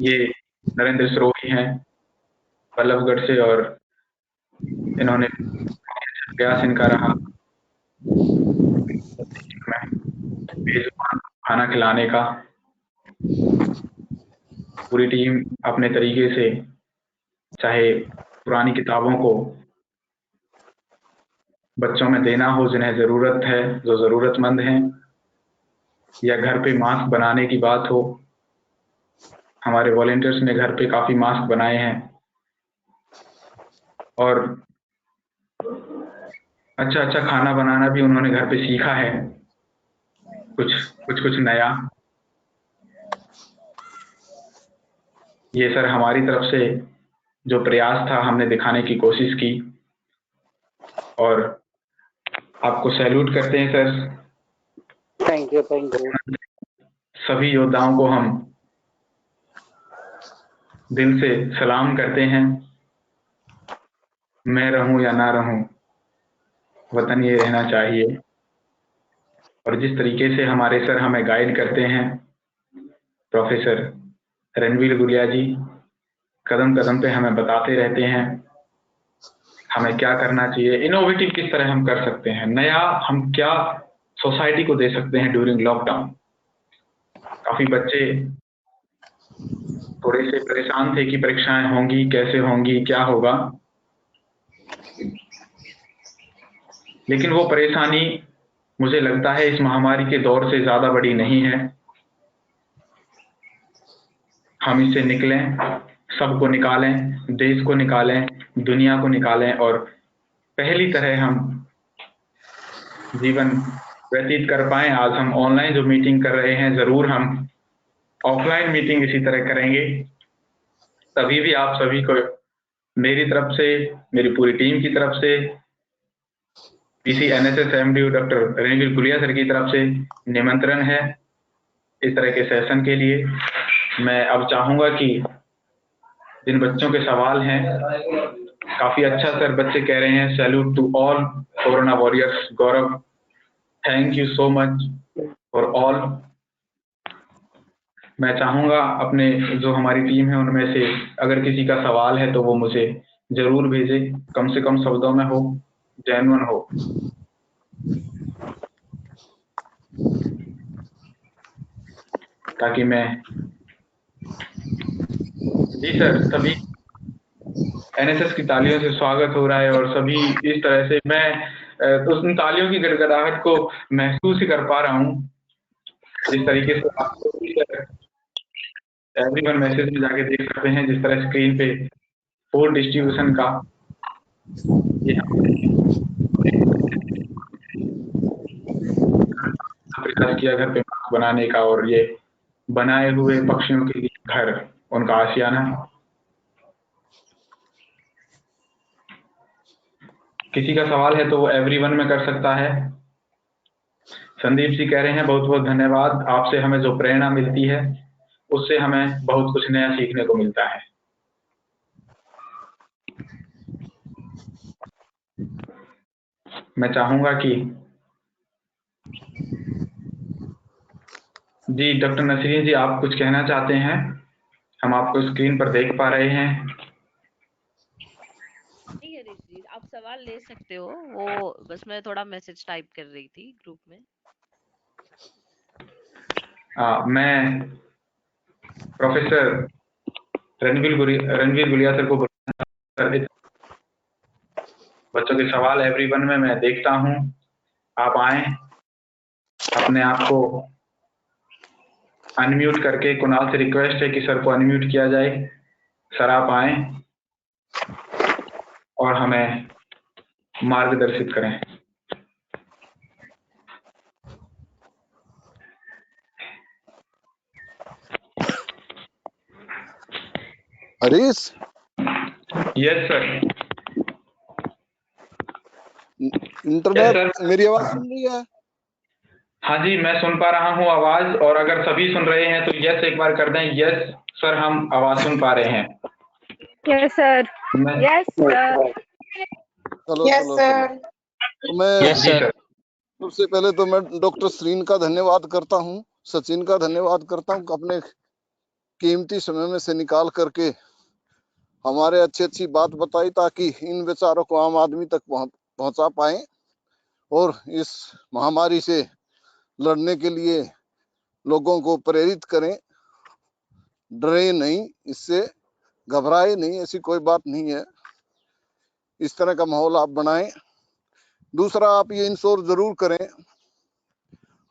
ये नरेंद्र सरोही हैं बल्लभगढ़ से, और इन्होंने प्रयास इनका रहा बेजुबान खाना खिलाने का। पूरी टीम अपने तरीके से, चाहे पुरानी किताबों को बच्चों में देना हो जिन्हें जरूरत है, जो जरूरतमंद हैं, या घर पे मास्क बनाने की बात हो, हमारे वॉलंटियर्स ने घर पे काफी मास्क बनाए हैं। और अच्छा अच्छा खाना बनाना भी उन्होंने घर पे सीखा है, कुछ नया। ये सर हमारी तरफ से जो प्रयास था हमने दिखाने की कोशिश की, और आपको सैल्यूट करते हैं सर। Thank you. सभी योद्धाओं को हम दिल से सलाम करते हैं। मैं रहूं या ना रहूं, वतन ये रहना चाहिए। और जिस तरीके से हमारे सर हमें गाइड करते हैं, प्रोफेसर रणवीर गुलिया जी कदम कदम पे हमें बताते रहते हैं हमें क्या करना चाहिए, इनोवेटिव किस तरह हम कर सकते हैं, नया हम क्या सोसाइटी को दे सकते हैं ड्यूरिंग लॉकडाउन। काफी बच्चे थोड़े से परेशान थे कि परीक्षाएं होंगी कैसे होंगी, क्या होगा, लेकिन वो परेशानी मुझे लगता है इस महामारी के दौर से ज्यादा बड़ी नहीं है। हम इससे निकलें, सबको निकालें, देश को निकालें, दुनिया को निकालें, और पहली तरह हम जीवन व्यतीत कर पाएं। आज हम ऑनलाइन जो मीटिंग कर रहे हैं, जरूर हम ऑफलाइन मीटिंग इसी तरह करेंगे। तभी भी आप सभी को मेरी तरफ से, मेरी पूरी टीम की तरफ से, PC NSS MDO doctor Ranveer Gulia sir की तरफ से निमंत्रण है इस तरह के सेशन के लिए। मैं अब चाहूंगा कि जिन बच्चों के सवाल हैं, काफी अच्छा सर बच्चे कह रहे हैं, salute to all corona warriors. Gaurav, thank you so much for all. मैं चाहूंगा अपने जो हमारी टीम है उनमें से अगर किसी का सवाल है तो वो मुझे जरूर भेजे, कम से कम शब्दों में हो, जेन्युइन हो। ताकि मैं, जी सर, सभी एनएसएस की तालियों से स्वागत हो रहा है, और सभी इस तरह से मैं उन तालियों की गड़गड़ाहट को महसूस ही कर पा रहा हूँ, जिस तरीके से आप एवरीवन मैसेज में जाके देख सकते हैं, जिस तरह स्क्रीन पे फूड डिस्ट्रीब्यूशन का प्रयास किया घर पे मास्क बनाने का, और ये बनाए हुए पक्षियों के लिए घर उनका आशियाना। किसी का सवाल है तो वो एवरीवन में कर सकता है। संदीप जी कह रहे हैं बहुत बहुत धन्यवाद, आपसे हमें जो प्रेरणा मिलती है उससे हमें बहुत कुछ नया सीखने को मिलता है। मैं चाहूंगा कि जी डॉक्टर नसरीन जी आप कुछ कहना चाहते हैं? हम आपको स्क्रीन पर देख पा रहे हैं। नहीं हरीश जी, आप सवाल ले सकते हो, वो बस मैं थोड़ा मैसेज टाइप कर रही थी ग्रुप में। मैं प्रोफेसर रणवीर गुलिया सर को बच्चों के सवाल एवरीवन में मैं देखता हूं, आप आए, अपने आप को अनम्यूट करके, कुणाल से रिक्वेस्ट है कि सर को अनम्यूट किया जाए। सर आप आए और हमें मार्गदर्शित करें। Harish, yes sir. इंटरनेट, मेरी आवाज सुन रही है? हाँ जी, मैं सुन पा रहा हूँ आवाज, और अगर सभी सुन रहे हैं तो यस एक बार कर दें। यस सर, हम आवाज सुन पा रहे हैं। Yes sir. मैं यस सर। चलो यस चलो चलो, सर। तो मैं जी सर। सबसे पहले तो मैं डॉक्टर श्रीन का धन्यवाद करता हूँ, सचिन का धन्यवाद करता हूँ, अपने कीमती समय में से निकाल करके हमारे अच्छी बात बताई, ताकि इन विचारों को आम आदमी तक पहुंचा पाए और इस महामारी से लड़ने के लिए लोगों को प्रेरित करें। डरे नहीं, इससे घबराए नहीं, ऐसी कोई बात नहीं है। इस तरह का माहौल आप बनाएं। दूसरा, आप ये इंश्योर जरूर करें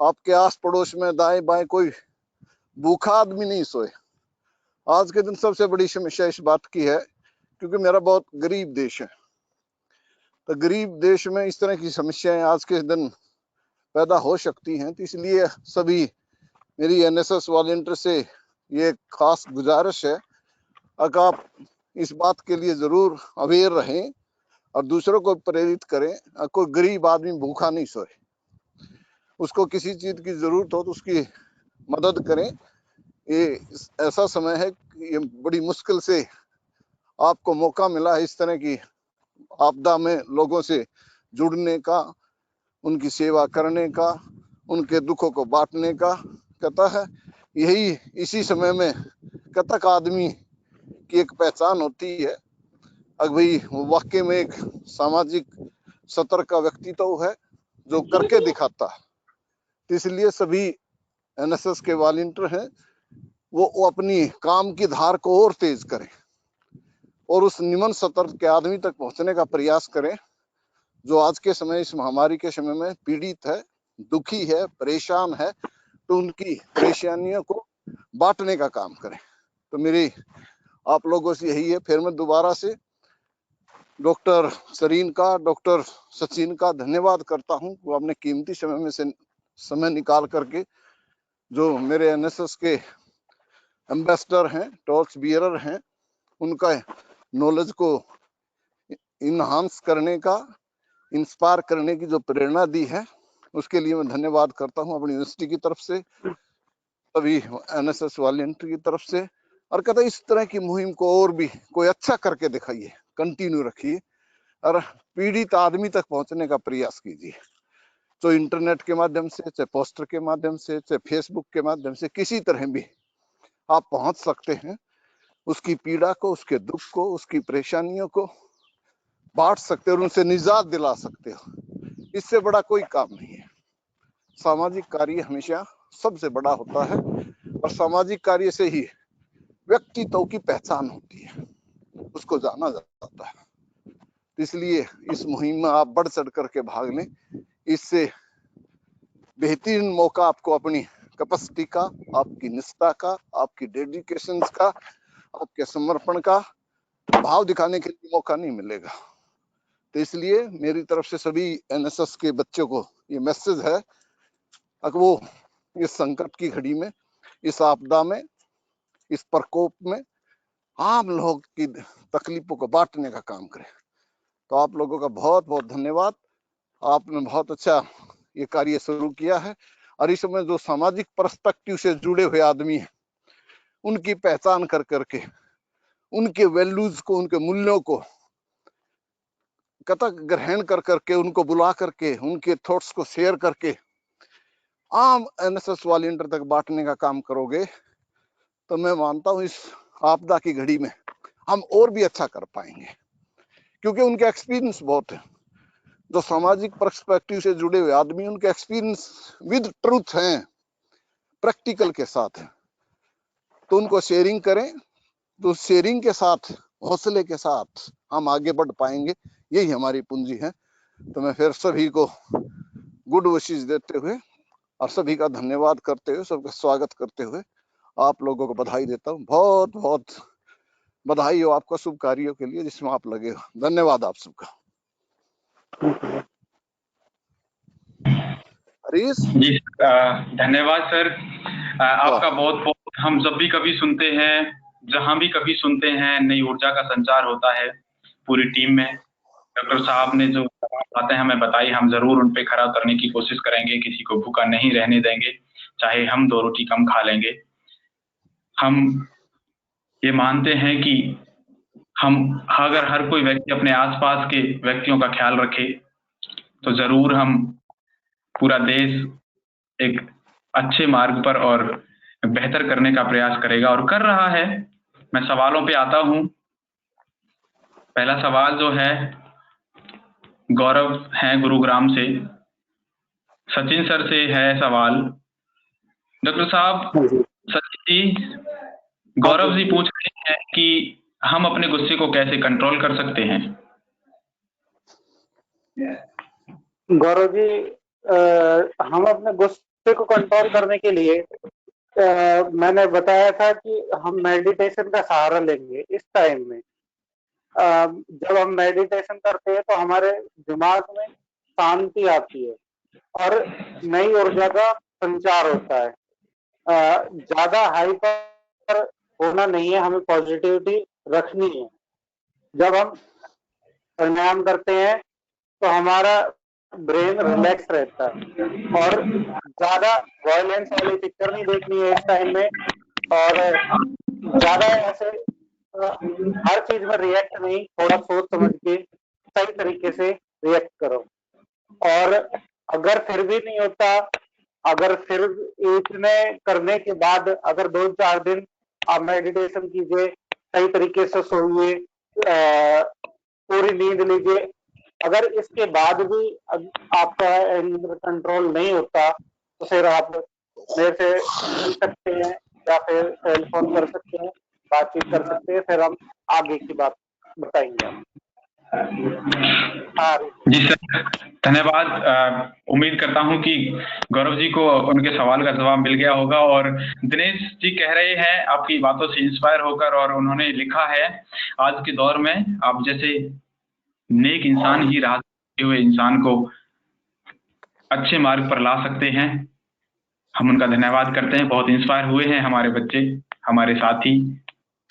आपके आस पड़ोस में दाएं बाएं कोई भूखा आदमी नहीं सोए। आज के दिन सबसे बड़ी समस्या इस बात की है, क्योंकि मेरा बहुत गरीब देश है, तो गरीब देश में इस तरह की समस्याएं आज के दिन पैदा हो सकती हैं। तो इसलिए सभी मेरी एनएसएस वॉलंटियर से ये खास गुजारिश है, अगर आप इस बात के लिए जरूर अवेयर रहें और दूसरों को प्रेरित करें। कोई गरीब आदमी भूखा नहीं सोए, उसको किसी चीज की जरूरत हो तो उसकी मदद करें। ये ऐसा समय है, ये बड़ी मुश्किल से आपको मौका मिला है इस तरह की आपदा में लोगों से जुड़ने का, उनकी सेवा करने का, उनके दुखों को बांटने का। कहता है यही इसी समय में कतक आदमी की एक पहचान होती है। अगर भाई वो वाकई में एक सामाजिक सतर का व्यक्तित्व है जो करके दिखाता है। तो इसलिए सभी एनएसएस के वॉलंटियर हैं, वो अपनी काम की धार को और तेज करें और उस निम्न सतर के आदमी तक पहुंचने का प्रयास करें जो आज के समय, इस महामारी के समय में पीड़ित है, दुखी है, परेशान है। तो उनकी परेशानियों को बांटने का काम करें। तो मेरी आप लोगों से यही है। फिर मैं दोबारा से डॉक्टर सरीन का, डॉक्टर सचिन का धन्यवाद करता हूँ। वो अपने कीमती समय में से समय निकाल करके जो मेरे एनएसएस के एम्बेसडर हैं, टॉर्च बियरर हैं, उनका नॉलेज को इनहांस करने का, इंस्पायर करने की जो प्रेरणा दी है, उसके लिए मैं धन्यवाद करता हूँ अपनी यूनिवर्सिटी की तरफ से, सभी एनएसएस वॉलंटियर की तरफ से। और कहता है इस तरह की मुहिम को और भी कोई अच्छा करके दिखाइए, कंटिन्यू रखिए और पीड़ित आदमी तक पहुंचने का प्रयास कीजिए। तो इंटरनेट के माध्यम से, चाहे पोस्टर के माध्यम से, चाहे फेसबुक के माध्यम से, किसी तरह भी आप पहुंच सकते हैं। उसकी पीड़ा को, उसके दुख को, उसकी परेशानियों को बांट सकते हो और उनसे निजात दिला सकते हो। इससे बड़ा कोई काम नहीं है। सामाजिक कार्य हमेशा सबसे बड़ा होता है और सामाजिक कार्य से ही व्यक्तित्व की पहचान होती है, उसको जाना जाता है। इसलिए इस मुहिम में आप बढ़ चढ़ करके भाग लें। इससे बेहतरीन मौका आपको अपनी कैपेसिटी का, आपकी निष्ठा का, आपकी डेडिकेशन का, आपके समर्पण का भाव दिखाने के लिए मौका नहीं मिलेगा। तो इसलिए मेरी तरफ से सभी एनएसएस के बच्चों को ये मैसेज है, अगर वो इस संकट की घड़ी में, इस आपदा में, इस प्रकोप में आम लोग की तकलीफों को बांटने का काम करें। तो आप लोगों का बहुत बहुत धन्यवाद। आपने बहुत अच्छा ये कार्य शुरू किया है और इस समय जो सामाजिक पर्सपेक्टिव से जुड़े हुए आदमी हैं, उनकी पहचान कर करके, उनके वैल्यूज को, उनके मूल्यों को कतक ग्रहण कर करके, उनको बुला करके, उनके थॉट्स को शेयर करके आम एनएसएस वॉलंटियर तक बांटने का काम करोगे, तो मैं मानता हूं इस आपदा की घड़ी में हम और भी अच्छा कर पाएंगे, क्योंकि उनके एक्सपीरियंस बहुत है। जो सामाजिक पर्सपेक्टिव से जुड़े हुए आदमी, उनके एक्सपीरियंस विद ट्रूथ हैं, प्रैक्टिकल के साथ है। तो उनको शेयरिंग करें, तो शेयरिंग के साथ, हौसले के साथ हम आगे बढ़ पाएंगे। यही हमारी पूंजी है। तो मैं फिर सभी को गुड विशेस देते हुए और सभी का धन्यवाद करते हुए, सबका स्वागत करते हुए आप लोगों को बधाई देता हूँ। बहुत बहुत बधाई हो आपका शुभ कार्यों के लिए जिसमें आप लगे हो। धन्यवाद आप सबका। हरीश जी धन्यवाद सर। आपका बहुत बहुत, हम जब भी कभी सुनते हैं, जहां भी कभी सुनते हैं, नई ऊर्जा का संचार होता है पूरी टीम में। डॉक्टर साहब ने जो बातें हमें बताई, हम जरूर उन पे खरा उतरने की कोशिश करेंगे। किसी को भूखा नहीं रहने देंगे, चाहे हम 2 रोटी कम खा लेंगे। हम ये मानते हैं कि हम अगर हर कोई व्यक्ति अपने आसपास के व्यक्तियों का ख्याल रखे तो जरूर हम पूरा देश एक अच्छे मार्ग पर और बेहतर करने का प्रयास करेगा और कर रहा है। मैं सवालों पे आता हूँ। पहला सवाल जो है गौरव है गुरुग्राम से, सचिन सर से है सवाल। डॉक्टर साहब, सचिन जी, गौरव जी पूछ रहे हैं कि हम अपने गुस्से को कैसे कंट्रोल कर सकते हैं। गौरव जी, हम अपने गुस्से को कंट्रोल करने के लिए मैंने बताया था कि हम मेडिटेशन का सहारा लेंगे इस टाइम में। जब हम मेडिटेशन करते हैं तो हमारे दिमाग में शांति आती है और नई ऊर्जा का संचार होता है। ज्यादा हाइपर होना नहीं है, हमें पॉजिटिविटी रखनी है। जब हम प्राणायाम करते हैं तो हमारा ब्रेन रिलैक्स रहता है और ज्यादा वायलेंस वाली पिक्चर नहीं देखनी है इस टाइम में। और ज्यादा ऐसे हर चीज में रिएक्ट नहीं, थोड़ा सोच समझ के सही तरीके से रिएक्ट करो। और अगर फिर भी नहीं होता, अगर फिर इतने करने के बाद अगर 2-4 दिन आप मेडिटेशन कीजिए, सही तरीके से सोइए, पूरी नींद लीजिए। अगर इसके बाद भी आपका एंगर कंट्रोल नहीं होता तो फिर आप मेरे से मिल सकते हैं या फिर टेलीफोन कर सकते हैं, बातचीत कर सकते हैं, फिर हम आगे की बात बताएंगे। जी सर, धन्यवाद। उम्मीद करता हूं कि गौरव जी को उनके सवाल का जवाब मिल गया होगा। और दिनेश जी कह रहे हैं आपकी बातों से इंस्पायर होकर, और उन्होंने लिखा है आज के दौर में आप जैसे नेक इंसान ही राह हुए इंसान को अच्छे मार्ग पर ला सकते हैं। हम उनका धन्यवाद करते हैं। बहुत इंस्पायर हुए हैं हमारे बच्चे, हमारे साथी।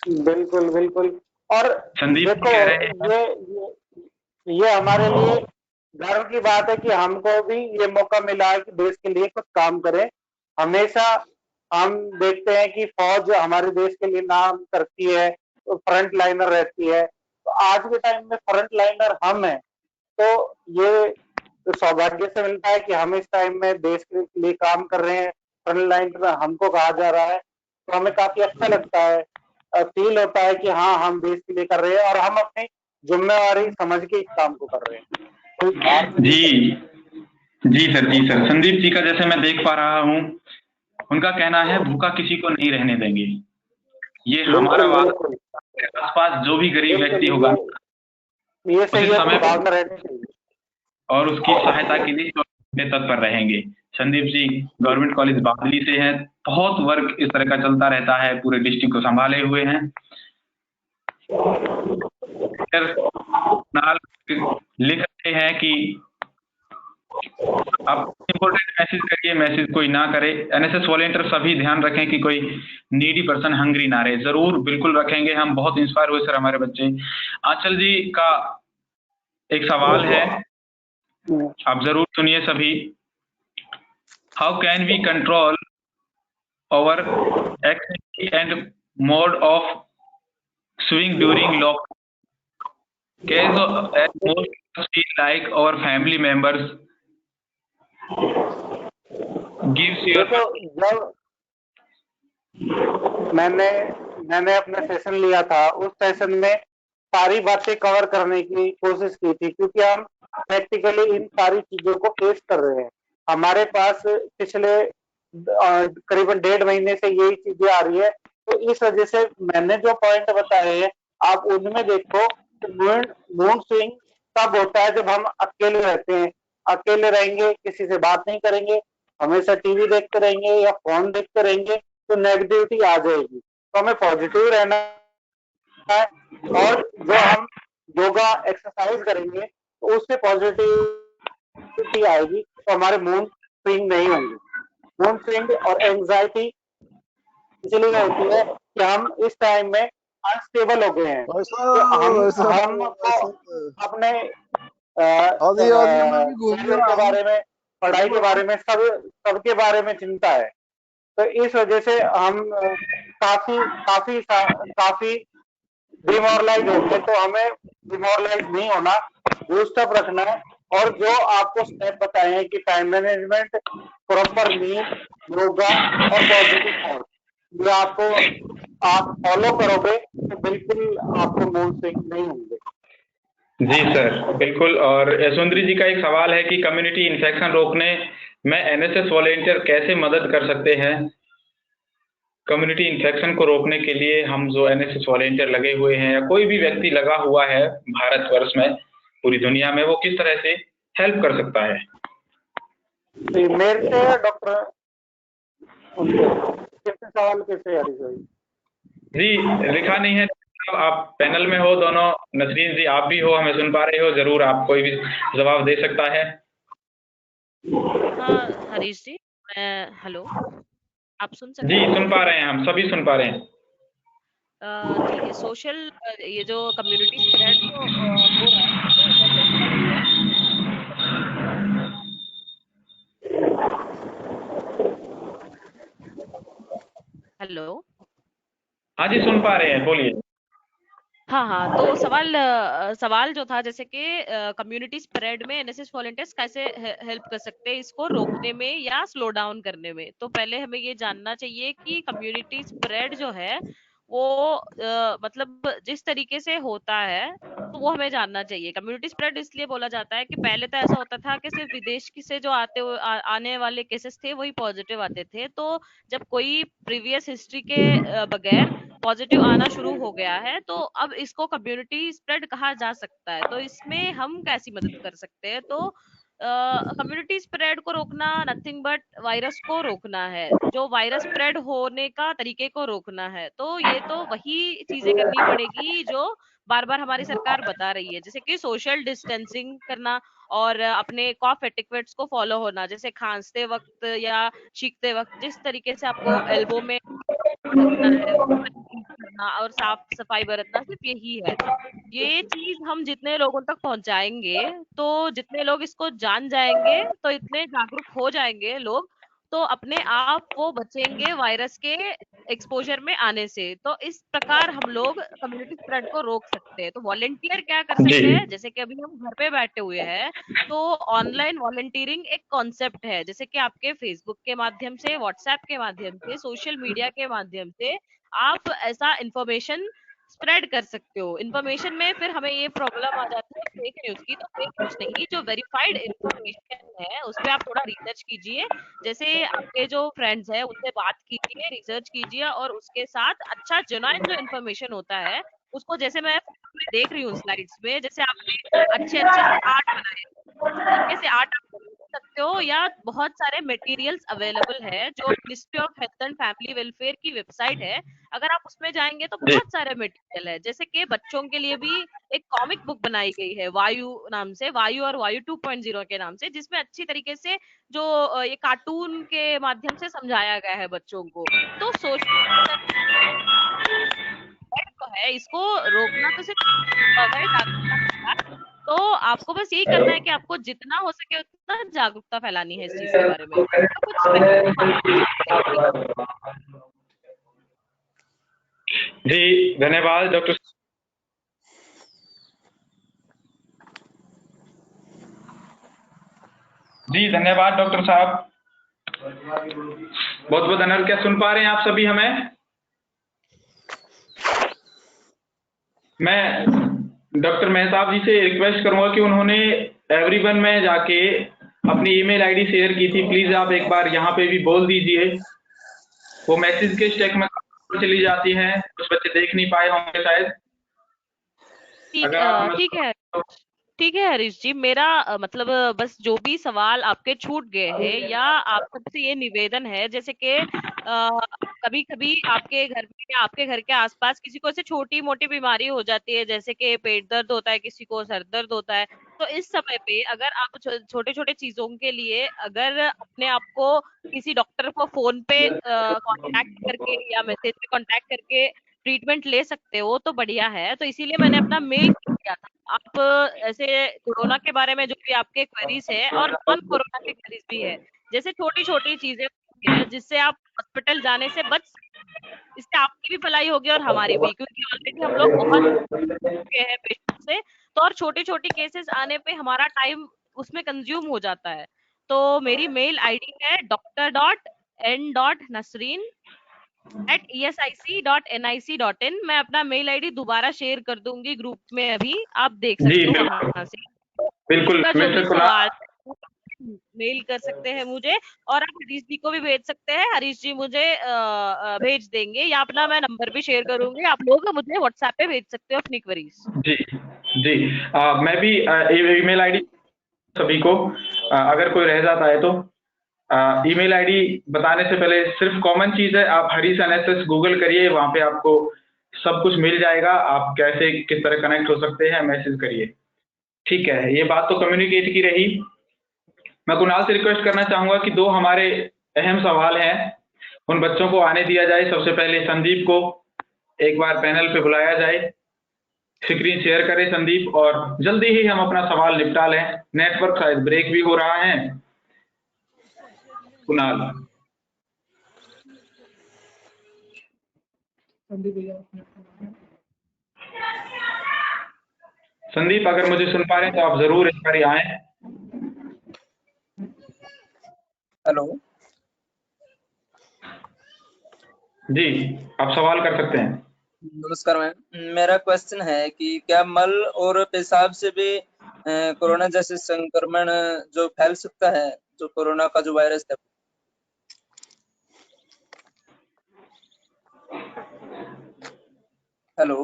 बिल्कुल बिल्कुल। और संदीप देखो, कह रहे हैं ये हमारे लिए गर्व की बात है कि हमको भी ये मौका मिला है कि देश के लिए कुछ काम करें। हमेशा हम देखते हैं कि फौज हमारे देश के लिए नाम करती है, तो फ्रंट लाइनर रहती है। तो आज के टाइम में फ्रंट लाइनर हम हैं। तो ये सौभाग्य से मिलता है कि हम इस टाइम में देश के लिए काम कर रहे हैं, फ्रंट लाइनर हमको कहा जा रहा है। तो हमें काफी अच्छा लगता है, फील होता है कि हाँ, हम देश के लिए कर रहे हैं और हम अपनी जिम्मेवारी समझ के इस काम को कर रहे हैं। जी जी सर, जी सर। संदीप जी का जैसे मैं देख पा रहा हूँ, उनका कहना है भूखा किसी को नहीं रहने देंगे। ये हमारा वादा। आसपास जो भी गरीब व्यक्ति होगा ये सही है, समय भावना रहनी चाहिए और उसकी सहायता के लिए तत्पर रहेंगे। संदीप जी गवर्नमेंट कॉलेज बादली से हैं, बहुत वर्क इस तरह का चलता रहता है, पूरे डिस्ट्रिक्ट को संभाले हुए हैं। लिख रहे हैं कि आप इम्पोर्टेंट मैसेज करिए, मैसेज कोई ना करे। एनएसएस वॉलेंटियर सभी ध्यान रखें कि कोई नीडी पर्सन हंग्री ना रहे। जरूर बिल्कुल रखेंगे। हम बहुत इंस्पायर हुए सर हमारे बच्चे। आंचल जी का एक सवाल है, आप जरूर सुनिए सभी। How can we control our activity and mode of swing during lockdown? Case as most of us feel like our family members gives your जब मैंने अपना सेशन लिया था, उस सेशन में सारी बातें कवर करने की कोशिश की थी, क्योंकि हम प्रैक्टिकली इन सारी चीजों को फेस कर रहे हैं। हमारे पास पिछले करीबन 1.5 महीने से यही चीजें आ रही है। तो इस वजह से मैंने जो पॉइंट बताए हैं, आप उनमें देखो तो मूड स्विंग तब होता है जब हम अकेले रहते हैं। अकेले रहेंगे, किसी से बात नहीं करेंगे, हमेशा टीवी देखते रहेंगे या फोन देखते रहेंगे, तो नेगेटिविटी आ जाएगी। तो हमें पॉजिटिव रहना है और जो हम योगा एक्सरसाइज करेंगे तो उससे पॉजिटिविटी आएगी, तो हमारे मूड स्विंग नहीं होंगे। मूड स्विंग और एंजाइटी इसलिए होती है कि हम इस टाइम में अनस्टेबल हो गए हैं। वैसा तो वैसा हमको वैसा अपने आदि आदि मैं भी घूम फ्यूचर रहा के हूँ। बारे में, पढ़ाई के बारे में, सबके बारे में चिंता है। तो इस वजह से हम काफी डिमोरलाइज हो गए। तो हमें डिमोरलाइज नहीं होना, बूस्ट अप रखना है। और जो आपको स्टेप बताए हैं कि टाइम मैनेजमेंट, प्रॉपर नींद, योगा और पॉजिटिव थॉट, ये आप फॉलो करोगे तो बिल्कुल आपको मूड स्विंग नहीं होंगे। जी सर, बिल्कुल। और यशवंतरी जी का एक सवाल है कि कम्युनिटी इन्फेक्शन रोकने में एनएसएस वॉलेंटियर कैसे मदद कर सकते हैं? कम्युनिटी इन्फेक्शन को रोकने के लिए हम जो एनएसएस वॉलेंटियर लगे हुए हैं या कोई भी व्यक्ति लगा हुआ है भारतवर्ष में, पूरी दुनिया में, वो किस तरह से हेल्प कर सकता है? मेरे से डॉक्टर कैसे सवाल कैसे हरीश भाई? जी, लिखा नहीं है। आप पैनल में हो दोनों, नसरीन जी आप भी हो, हमें सुन पा रहे हो, जरूर आप कोई भी जवाब दे सकता है। हाँ हरीश जी, हेलो, आप सुन सकते जी, हैं? सुन पा रहे हैं, हम सभी सुन पा रहे हैं। ठीक है। सोशल ये जो कम्युनिटी स्प्रेड जो हो रहा है, इसमें नेसेसरी है। हेलो। हाँ जी, सुन पा रहे हैं, बोलिए। हाँ, तो सवाल जो था, जैसे कि कम्युनिटी स्प्रेड में एनएसएस वॉलंटियर्स कैसे हेल्प कर सकते हैं इसको रोकने में या स्लो डाउन करने में। तो पहले हमें ये जानना चाहिए कि कम्युनिटी स्प्रेड जो है वो मतलब जिस तरीके से होता है, तो वो हमें जानना चाहिए। कम्युनिटी स्प्रेड इसलिए बोला जाता है कि पहले तो ऐसा होता था कि सिर्फ विदेश से जो आने वाले केसेस थे वही पॉजिटिव आते थे। तो जब कोई प्रीवियस हिस्ट्री के बगैर पॉजिटिव आना शुरू हो गया है, तो अब इसको कम्युनिटी स्प्रेड कहा जा सकता है। तो इसमें हम कैसी मदद कर सकते हैं? तो कम्युनिटी स्प्रेड को रोकना नथिंग बट वायरस को रोकना है, जो वायरस स्प्रेड होने का तरीके को रोकना है। तो ये तो वही चीजें करनी पड़ेगी जो बार बार हमारी सरकार बता रही है, जैसे कि सोशल डिस्टेंसिंग करना और अपने कॉफ एटिक्वेट्स को फॉलो होना, जैसे खांसते वक्त या छींकते वक्त जिस तरीके से आपको एल्बो में रखना है, करना और साफ सफाई बरतना, सिर्फ यही है। ये चीज हम जितने लोगों तक पहुंचाएंगे, तो जितने लोग इसको जान जाएंगे, तो इतने जागरूक हो जाएंगे लोग, तो अपने आप वो बचेंगे वायरस के एक्सपोजर में आने से। तो इस प्रकार हम लोग कम्युनिटी स्प्रेड को रोक सकते हैं। तो वॉलेंटियर क्या कर जी सकते हैं? जैसे कि अभी हम घर पे बैठे हुए हैं, तो ऑनलाइन वॉलंटियरिंग एक कॉन्सेप्ट है, जैसे कि आपके फेसबुक के माध्यम से, व्हाट्सएप के माध्यम से, सोशल मीडिया के माध्यम से आप ऐसा इंफॉर्मेशन स्प्रेड कर सकते हो। इंफॉर्मेशन में फिर हमें ये प्रॉब्लम आ जाती है फेक न्यूज की। तो फेक न्यूज नहीं, जो वेरीफाइड इंफॉर्मेशन है उस पे आप थोड़ा रिसर्च कीजिए। जैसे आपके जो फ्रेंड्स हैं उनसे बात कीजिए, रिसर्च कीजिए, और उसके साथ अच्छा जेन्युइन जो इंफॉर्मेशन होता है उसको, जैसे मैं फोटो में देख रही हूँ स्लाइड्स में, जैसे आपने अच्छे अच्छे से आर्ट बनाए, उस तरीके से आर्ट आप बना सकते हो। या बहुत सारे मटेरियल्स अवेलेबल है, जो ministry of health and family welfare की वेबसाइट है, अगर आप उसमें जाएंगे तो जी बहुत सारे मटेरियल है। जैसे कि बच्चों के लिए भी एक कॉमिक बुक बनाई गई है वायु नाम से, वायु और वायु 2.0 के नाम से, जिसमें अच्छी तरीके से जो ये कार्टून के माध्यम से समझाया गया है बच्चों को। तो सोशल तो है, इसको रोकना तो सिर्फ संभव है जागरूकता के साथ। तो आपको बस यही करना है कि आपको जितना हो सके उतना जागरूकता फैलानी है इस चीज के बारे में। तो कुछ जी, धन्यवाद डॉक्टर। जी, धन्यवाद डॉक्टर साहब, बहुत बहुत धन्यवाद। क्या सुन पा रहे हैं आप सभी हमें? मैं डॉक्टर मेहताब जी से रिक्वेस्ट करूंगा कि उन्होंने एवरीवन में जाके अपनी ईमेल आईडी शेयर की थी, प्लीज आप एक बार यहाँ पे भी बोल दीजिए। वो मैसेज के स्टैक में चली जाती है, कुछ बच्चे देख नहीं पाए होंगे शायद। अगर आप हमें ठीक है। ठीक है हरीश जी, मेरा मतलब बस जो भी सवाल आपके छूट गए हैं, या आप सबसे ये निवेदन है, जैसे कि कभी कभी आपके घर में या आपके घर के आसपास किसी को ऐसे छोटी मोटी बीमारी हो जाती है, जैसे कि पेट दर्द होता है, किसी को सर दर्द होता है। तो इस समय पे अगर आप छोटे छोटे चीजों के लिए अगर अपने आप को किसी डॉक्टर को फोन पे कांटेक्ट करके या मैसेज पे कांटेक्ट करके ट्रीटमेंट ले सकते हो तो बढ़िया है। तो इसीलिए मैंने अपना मेल किया था। आप ऐसे कोरोना के बारे में जो भी आपके क्वेरीज है और नॉन कोरोना के क्वेरीज भी है, जैसे छोटी छोटी चीजें है जिससे आप हॉस्पिटल जाने से बच सकते हैं, इससे आपकी भी भलाई होगी और हमारी भी, क्योंकि ऑलरेडी हम लोग बहुत चुके हैं पेशेंट से। तो और छोटी छोटी केसेस आने पे हमारा टाइम उसमें कंज्यूम हो जाता है। तो मेरी मेल आईडी है dr.n.nasrin@esic.nic.in। मैं अपना मेल आईडी दोबारा शेयर कर दूंगी ग्रुप में, अभी आप देख जी सकते हो बिल्कुल वहां से। बिल्कुल का जो भी मिस्टर कुणाल। सवाल मेल कर सकते हैं मुझे, और आप हरीश जी को भी भेज सकते हैं। हरीश जी मुझे भेज देंगे, या अपना मैं नंबर भी शेयर करूंगी, आप लोग मुझे व्हाट्सएप पे भेज सकते हो अपनी क्वेरीज। जी जी मैं भी ईमेल आईडी सभी को अगर कोई रह जाता है तो ईमेल आईडी बताने से पहले सिर्फ कॉमन चीज है, आप हरीश एनएसएस गूगल करिए, वहां पे आपको सब कुछ मिल जाएगा। आप कैसे किस तरह कनेक्ट हो सकते हैं मैसेज करिए। ठीक है, ये बात तो कम्युनिकेट की रही। मैं कुणाल से रिक्वेस्ट करना चाहूंगा कि दो हमारे अहम सवाल हैं, उन बच्चों को आने दिया जाए। सबसे पहले संदीप को एक बार पैनल पे बुलाया जाए, स्क्रीन शेयर करें संदीप, और जल्दी ही हम अपना सवाल निपटा लें। नेटवर्क शायद ब्रेक भी हो रहा है। कुणाल, संदीप भैया संदीप अगर मुझे सुन पा रहे हैं तो आप जरूर एक बार आए। हेलो जी, आप सवाल कर सकते हैं। नमस्कार मैम, मेरा क्वेश्चन है कि क्या मल और पेशाब से भी कोरोना जैसे संक्रमण जो फैल सकता है, जो कोरोना का जो वायरस है? हेलो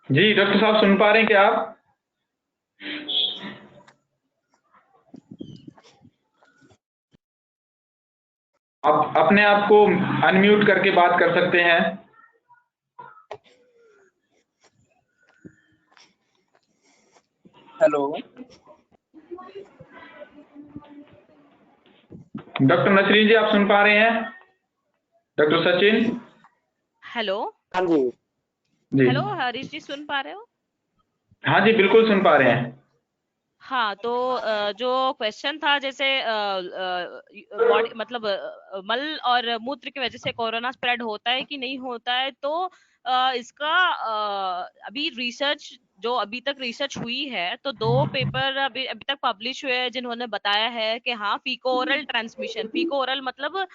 जी डॉक्टर साहब, सुन पा रहे हैं क्या आप? आप अपने आप को अनम्यूट करके बात कर सकते हैं। हेलो डॉक्टर नसरीन जी, आप सुन पा रहे हैं? डॉक्टर सचिन? हेलो हाँ जी। जी हेलो हरीश जी, सुन पा रहे हो? हाँ जी, बिल्कुल सुन पा रहे हैं। हाँ, तो जो क्वेश्चन था, जैसे बॉडी मतलब मल और मूत्र की वजह से कोरोना स्प्रेड होता है कि नहीं होता है, तो इसका अभी रिसर्च जो अभी तक रिसर्च हुई है, तो 2 पेपर अभी अभी तक पब्लिश हुए हैं जिन्होंने बताया है कि हाँ, फीको ओरल ट्रांसमिशन, फीको ओरल मतलब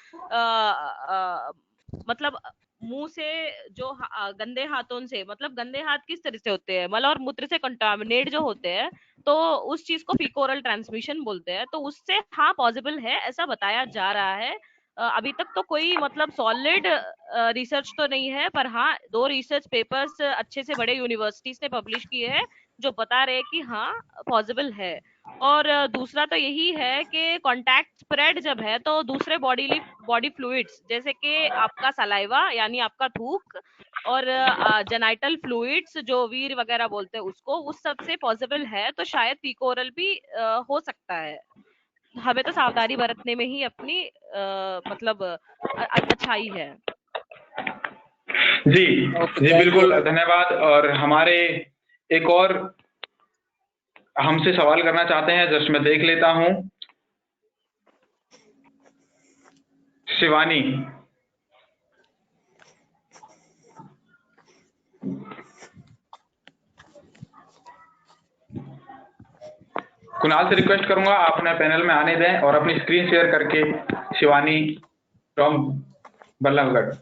मुंह से जो गंदे हाथों से, मतलब गंदे हाथ किस तरह से होते हैं, मल और मूत्र से कंटामिनेट जो होते हैं, तो उस चीज को फीकोरल ट्रांसमिशन बोलते हैं। तो उससे हाँ पॉसिबल है, ऐसा बताया जा रहा है। अभी तक तो कोई मतलब सॉलिड रिसर्च तो नहीं है, पर हाँ 2 रिसर्च पेपर्स अच्छे से बड़े यूनिवर्सिटीज ने पब्लिश किए हैं जो बता रहे हैं कि हाँ पॉसिबल है। और दूसरा तो यही है कि कांटेक्ट स्प्रेड जब है तो दूसरे बॉडी फ्लूइड्स, जैसे कि आपका सलाइवा यानी आपका थूक, और जेनाइटल फ्लूइड्स जो वीर वगैरह बोलते हैं उसको, उस सब से पॉसिबल है। तो शायद फीकोरल भी हो सकता है। हमें तो सावधानी बरतने में ही अपनी मतलब अच्छाई है। जी ओके, जी थैंक यू। बिल्कुल, धन्यवाद। और हमारे एक और हमसे सवाल करना चाहते हैं, जस्ट मैं देख लेता हूं। शिवानी, कुणाल से रिक्वेस्ट करूंगा आप अपने पैनल में आने दें और अपनी स्क्रीन शेयर करके। शिवानी फ्रॉम बल्लभगढ़।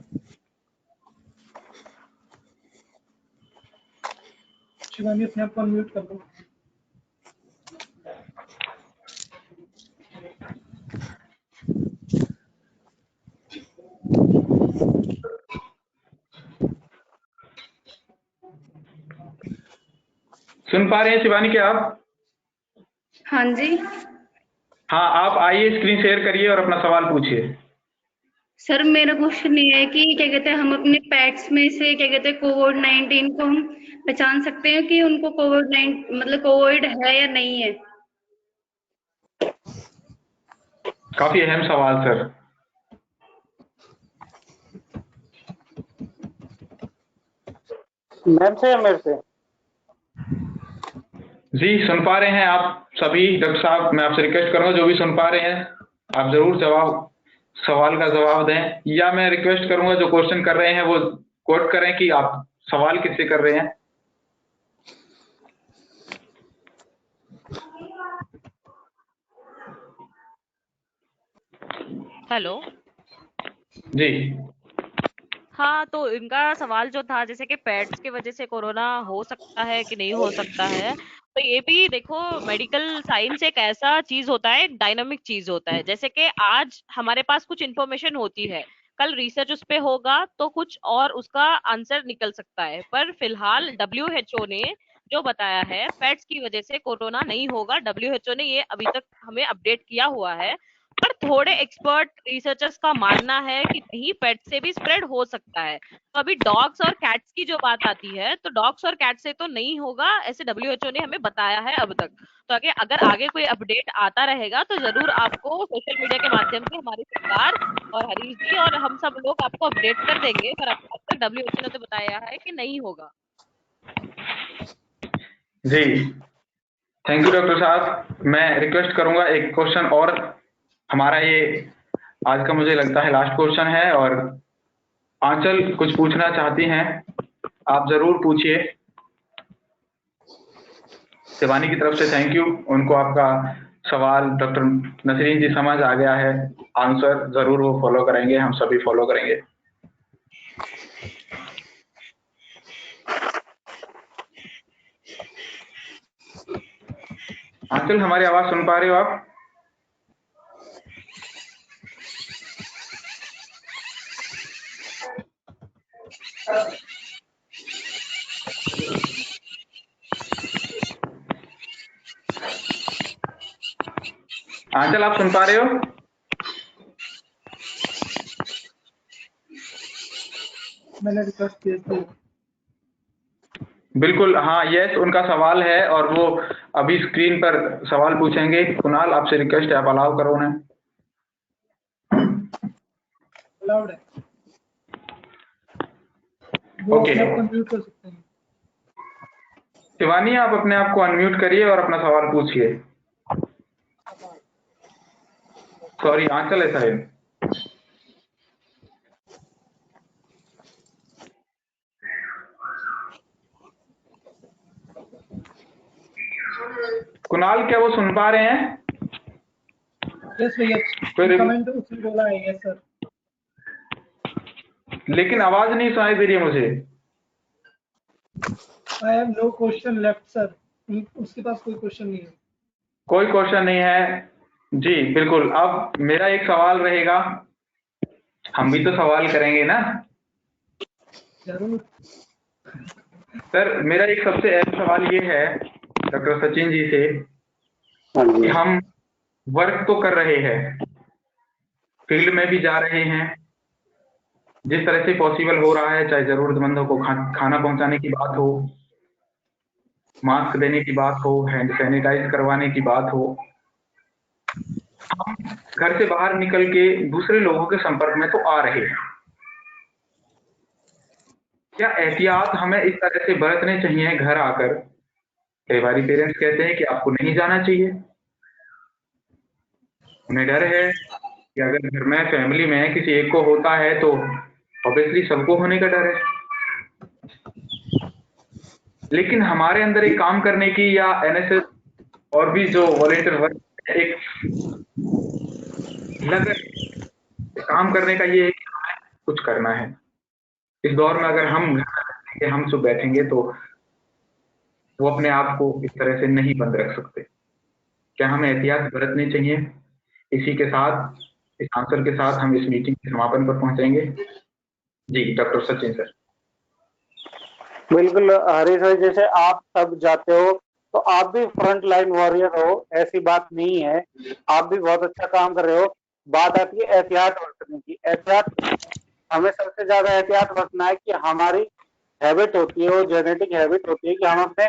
शिवानी अपने आप को अनम्यूट कर दो। सुन पा रहे हैं शिवानी क्या आप? हाँ जी हाँ, आप आइए, स्क्रीन शेयर करिए और अपना सवाल पूछिए। सर, मेरा क्वेश्चन ये है कि क्या कहते हैं, हम अपने पेट्स में से क्या कहते हैं कोविड-19 को हम पहचान सकते हैं कि उनको कोविड-19 मतलब कोविड है या नहीं है? काफी अहम सवाल सर। मैम से या मेरे से? जी सुन पा रहे हैं आप सभी। डॉक्टर साहब मैं आपसे रिक्वेस्ट करूंगा जो भी सुन पा रहे हैं आप जरूर सवाल का जवाब दें, या मैं रिक्वेस्ट करूंगा जो क्वेश्चन कर रहे हैं वो कोट करें कि आप सवाल किससे कर रहे हैं। हेलो। जी हाँ, तो इनका सवाल जो था जैसे कि पेट्स की वजह से कोरोना हो सकता है कि नहीं हो सकता है, तो ये भी देखो मेडिकल साइंस एक ऐसा चीज होता है, एक डायनामिक चीज होता है। जैसे कि आज हमारे पास कुछ इन्फॉर्मेशन होती है, कल रिसर्च उस पे होगा तो कुछ और उसका आंसर निकल सकता है। पर फिलहाल WHO ने जो बताया है पेट्स की वजह से कोरोना नहीं होगा, WHO ने ये अभी तक हमें अपडेट किया हुआ है। पर थोड़े एक्सपर्ट रिसर्चर्स का मानना है कि नहीं, पेट से भी स्प्रेड हो सकता है। तो अभी डॉग्स और कैट्स की जो बात आती है, तो डॉग्स और कैट से तो नहीं होगा, ऐसे WHO ने हमें बताया है अब तक। तो अगर आगे कोई अपडेट आता रहेगा तो जरूर आपको सोशल मीडिया के माध्यम से हमारी सरकार और हरीश जी और हम सब लोग आपको अपडेट कर देंगे। पर अब तक WHO ने तो बताया है कि नहीं होगा। जी थैंक यू डॉक्टर साहब। मैं रिक्वेस्ट करूंगा एक क्वेश्चन और, हमारा ये आज का मुझे लगता है लास्ट क्वेश्चन है, और आंचल कुछ पूछना चाहती हैं, आप जरूर पूछिए। शिवानी की तरफ से थैंक यू, उनको आपका सवाल डॉक्टर नसरीन जी समझ आ गया है, आंसर जरूर वो फॉलो करेंगे, हम सभी फॉलो करेंगे। आंचल हमारी आवाज सुन पा रहे हो आप? आंचल आप सुन पा रहे हो? मैंने रिक्वेस्ट किया थी। बिल्कुल हाँ, यस उनका सवाल है और वो अभी स्क्रीन पर सवाल पूछेंगे। कुणाल आपसे रिक्वेस्ट है, आप अलाउ करो उन्हें। अलाउड है, वो ओके। अपने आप को म्यूट कर सकते हैं। शिवानी आप अपने आप को अनम्यूट करिए और अपना सवाल पूछिए। सॉरी आंचल ऐसा है। कुणाल क्या वो सुन पा रहे हैं? यस भैया, कमेंट उसने बोला है यस सर। लेकिन आवाज नहीं सुनाई दे रही है मुझे। I have no question left sir, उसके पास कोई क्वेश्चन नहीं है। कोई क्वेश्चन नहीं है जी, बिल्कुल। अब मेरा एक सवाल रहेगा, हम भी तो सवाल करेंगे ना। जरूर सर मेरा एक सबसे अहम सवाल ये है डॉक्टर सचिन जी से कि हम वर्क तो कर रहे हैं, फील्ड में भी जा रहे हैं, जिस तरह से पॉसिबल हो रहा है, चाहे जरूरतमंदों को खाना पहुंचाने की बात हो, मास्क देने की बात हो, हैंड सैनिटाइज करवाने की बात हो, हम घर से बाहर निकल के दूसरे लोगों के संपर्क में तो आ रहे हैं। क्या एहतियात हमें इस तरह से बरतने चाहिए घर आकर? कई बार पेरेंट्स कहते हैं कि आपको नहीं जाना चाहिए, उन्हें डर है कि अगर घर में फैमिली में किसी एक को होता है तो ऑब्वियसली सबको होने का डर है। लेकिन हमारे अंदर एक काम करने की, या एनएसएस और भी जो वॉलंटियर वर्क एक लगन काम करने का, ये एक कुछ करना है। इस दौर में अगर हम सब बैठेंगे तो वो अपने आप को इस तरह से नहीं बंद रख सकते। क्या हमें एहतियात बरतनी चाहिए? इसी के साथ, इस आंसर के साथ हम इस मीटिंग के समापन पर पहुंचेंगे। जी डॉक्टर सचिन सर। बिल्कुल हरीश भाई, जैसे आप सब जाते हो तो आप भी फ्रंट लाइन वॉरियर हो, ऐसी बात नहीं है, आप भी बहुत अच्छा काम कर रहे हो। बात आती है एहतियात बरतने की। एहतियात हमें सबसे ज्यादा एहतियात बरतना है कि हमारी हैबिट होती है, वो जेनेटिक हैबिट होती है कि हम अपने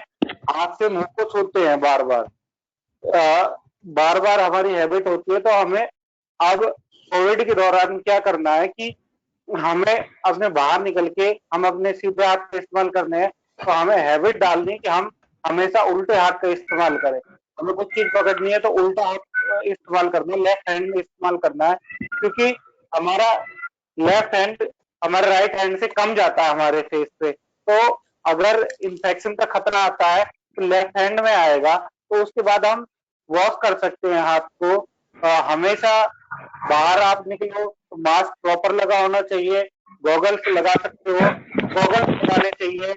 हाथ से मुंह को छूते हैं बार बार, बार बार हमारी हैबिट होती है। तो हमें अब कोविड के दौरान क्या करना है कि हमें अपने बाहर निकल के हम अपने सीधे हाथ का इस्तेमाल करने हैं। तो हमें हैबिट डालनी है कि हम हमेशा उल्टे हाथ का इस्तेमाल करें। हमें कुछ चीज पकड़नी है तो उल्टा हाथ इस्तेमाल करना है, लेफ्ट हैंड में इस्तेमाल करना है, क्योंकि हमारा लेफ्ट हैंड हमारे राइट हैंड से कम जाता है हमारे फेस पे। तो अगर इन्फेक्शन का खतरा आता है तो लेफ्ट हैंड में आएगा, तो उसके बाद हम वॉश कर सकते हैं हाथ को। हमेशा बाहर आप निकलो तो मास्क प्रॉपर लगा होना चाहिए, गॉगल्स लगा सकते हो, गॉगल्स लगाने चाहिए,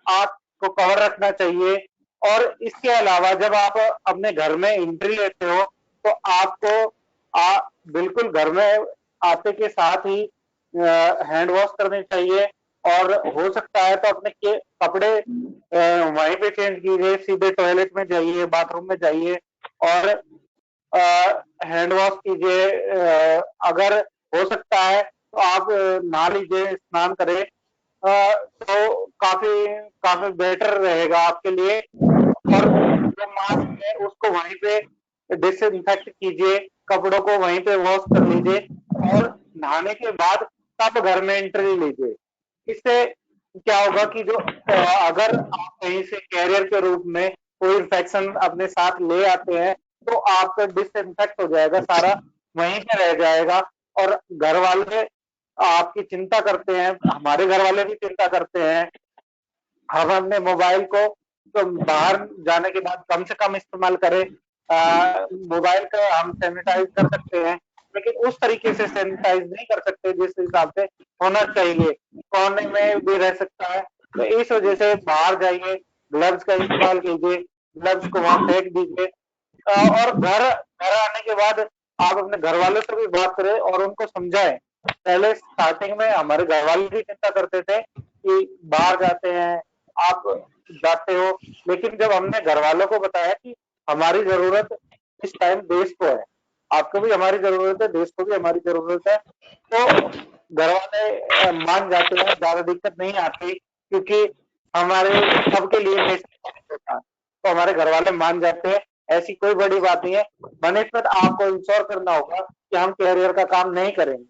आंख को कवर रखना चाहिए। और इसके अलावा जब आप अपने घर में एंट्री लेते हो तो आपको बिल्कुल घर में आते के साथ ही हैंड वॉश करने चाहिए, और हो सकता है तो अपने कपड़े वहीं पे चेंज कीजिए, सीधे टॉयलेट में जाइए, बाथरूम में जाइए और हैंड वॉश कीजिए। अगर हो सकता है तो आप नहा लीजिए, स्नान करें, तो काफी काफी बेटर रहेगा आपके लिए। और जो मास्क है उसको वहीं पे डिसइंफेक्ट कीजिए, कपड़ों को वहीं पे वॉश कर लीजिए, और नहाने के बाद तब घर में एंट्री लीजिए। इससे क्या होगा कि जो अगर आप कहीं से कैरियर के रूप में कोई इन्फेक्शन अपने साथ ले आते हैं तो आपका डिसइंफेक्ट हो जाएगा, सारा वहीं पे रह जाएगा। और घर वाले आपकी चिंता करते हैं, हमारे घर वाले भी चिंता करते हैं। हम अपने मोबाइल को तो बाहर जाने के बाद कम से कम इस्तेमाल करें। मोबाइल का हम सैनिटाइज कर सकते हैं, लेकिन उस तरीके से सैनिटाइज नहीं कर सकते जिस हिसाब से होना चाहिए, कोने में भी रह सकता है। तो इस वजह से बाहर जाइए, ग्लव्स का इस्तेमाल कीजिए, ग्लव्स को वहां फेंक दीजिए। और घर घर आने के बाद आप अपने घर वालों से भी बात करें और उनको समझाएं। पहले स्टार्टिंग में हमारे घर वाले भी चिंता करते थे कि बाहर जाते हैं, आप जाते हो, लेकिन जब हमने घर वालों को बताया कि हमारी जरूरत इस टाइम देश को है, आपको भी हमारी जरूरत है, देश को भी हमारी जरूरत है, तो घर वाले मान जाते हैं, ज्यादा दिक्कत नहीं आती, क्योंकि हमारे सबके लिए देश होता है, तो हमारे घर वाले मान जाते हैं। ऐसी कोई बड़ी बात नहीं है। बनिस्बत आपको इंश्योर करना होगा कि हम कैरियर का काम नहीं करेंगे,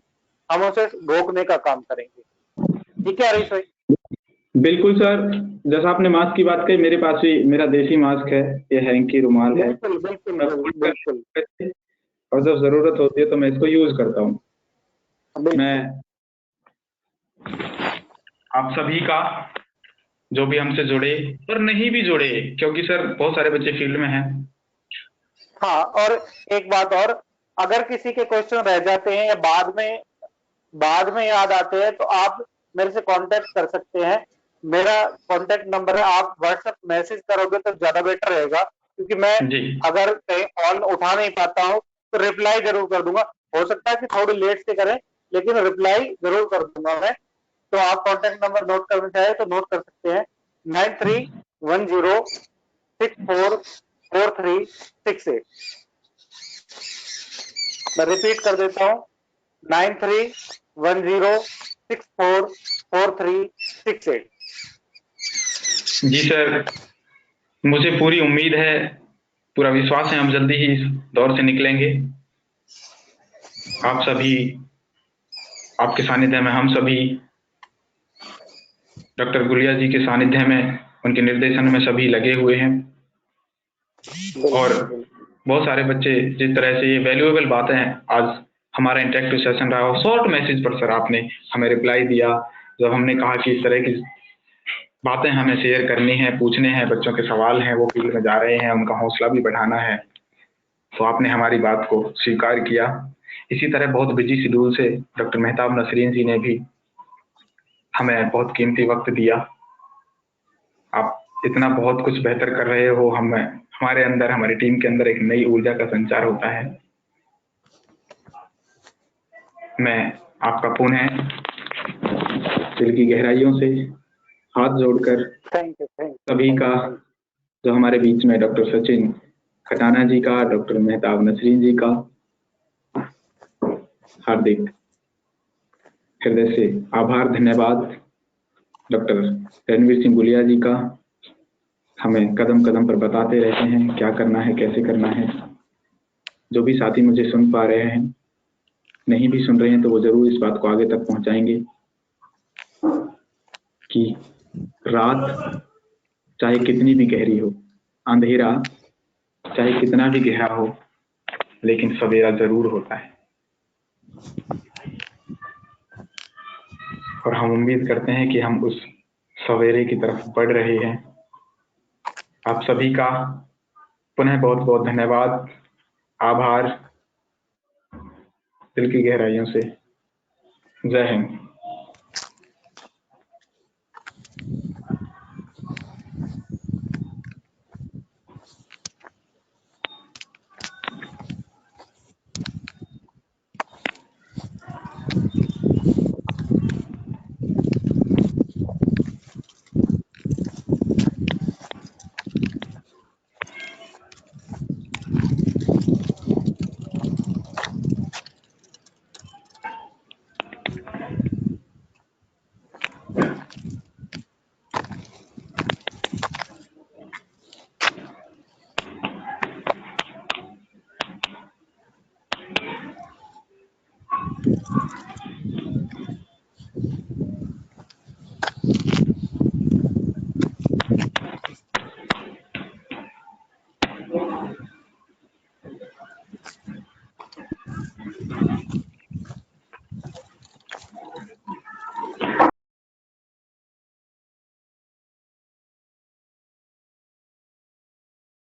हम उसे रोकने का काम करेंगे। ठीक है हरीश भाई? बिल्कुल सर, जैसा आपने मास्क की बात कही, मेरे पास भी मेरा देसी मास्क है, ये हैंकी रुमाल है। बिल्कुल बिल्कुल बिल्कुल। और जब जरूरत होती है तो मैं इसको यूज करता हूँ। मैं आप सभी का, जो भी हमसे जुड़े और नहीं भी जुड़े, क्योंकि सर बहुत सारे बच्चे फील्ड में हैं। हाँ, और एक बात और, अगर किसी के क्वेश्चन रह जाते हैं या बाद में याद आते हैं तो आप मेरे से कांटेक्ट कर सकते हैं। मेरा कांटेक्ट नंबर है, आप व्हाट्सएप मैसेज करोगे तो ज्यादा बेटर रहेगा, क्योंकि मैं अगर कहीं कॉल उठा नहीं पाता हूँ तो रिप्लाई जरूर कर दूंगा। हो सकता है कि थोड़ी लेट से करें, लेकिन रिप्लाई जरूर कर दूंगा मैं। तो आप कांटेक्ट नंबर नोट करना चाहे तो नोट कर सकते हैं, 9310644368। मैं रिपीट कर देता हूँ, 9310644368। जी सर, मुझे पूरी उम्मीद है, पूरा विश्वास है, हम जल्दी ही इस दौर से निकलेंगे। आप सभी, आपके सानिध्य में हम सभी, डॉक्टर गुलिया जी के सानिध्य में, उनके निर्देशन में सभी लगे हुए हैं। और बहुत सारे बच्चे, जिस तरह से ये वैल्यूएबल बातें हैं, आज हमारा इंटरेक्टिव सेशन रहा, और शॉर्ट मैसेज पर सर आपने हमें रिप्लाई दिया, जब हमने कहा कि इस तरह की बातें हमें शेयर करनी है, पूछने हैं, बच्चों के सवाल हैं, वो फील्ड में जा रहे हैं, उनका हौसला भी बढ़ाना है, तो आपने हमारी बात को स्वीकार किया। इसी तरह बहुत बिजी शेड्यूल से डॉक्टर मेहताब नसरीन जी ने भी हमें बहुत कीमती वक्त दिया। आप इतना बहुत कुछ बेहतर कर रहे हो, हमारे अंदर, हमारी टीम के अंदर एक नई ऊर्जा का संचार होता है। मैं आपका पुनः दिल की गहराइयों से हाथ जोड़कर सभी का, जो हमारे बीच में डॉक्टर सचिन खटाना जी का, डॉक्टर मेहताब नसरीन जी का हार्दिक हृदय से आभार, धन्यवाद। डॉक्टर रणवीर सिंह गुलिया जी का, हमें कदम कदम पर बताते रहते हैं क्या करना है, कैसे करना है। जो भी साथी मुझे सुन पा रहे हैं, नहीं भी सुन रहे हैं, तो वो जरूर इस बात को आगे तक पहुंचाएंगे कि रात चाहे कितनी भी गहरी हो, अंधेरा चाहे कितना भी गहरा हो, लेकिन सवेरा जरूर होता है। और हम उम्मीद करते हैं कि हम उस सवेरे की तरफ बढ़ रहे हैं। आप सभी का पुनः बहुत बहुत धन्यवाद, आभार दिल की गहराइयों से। जय हिंद।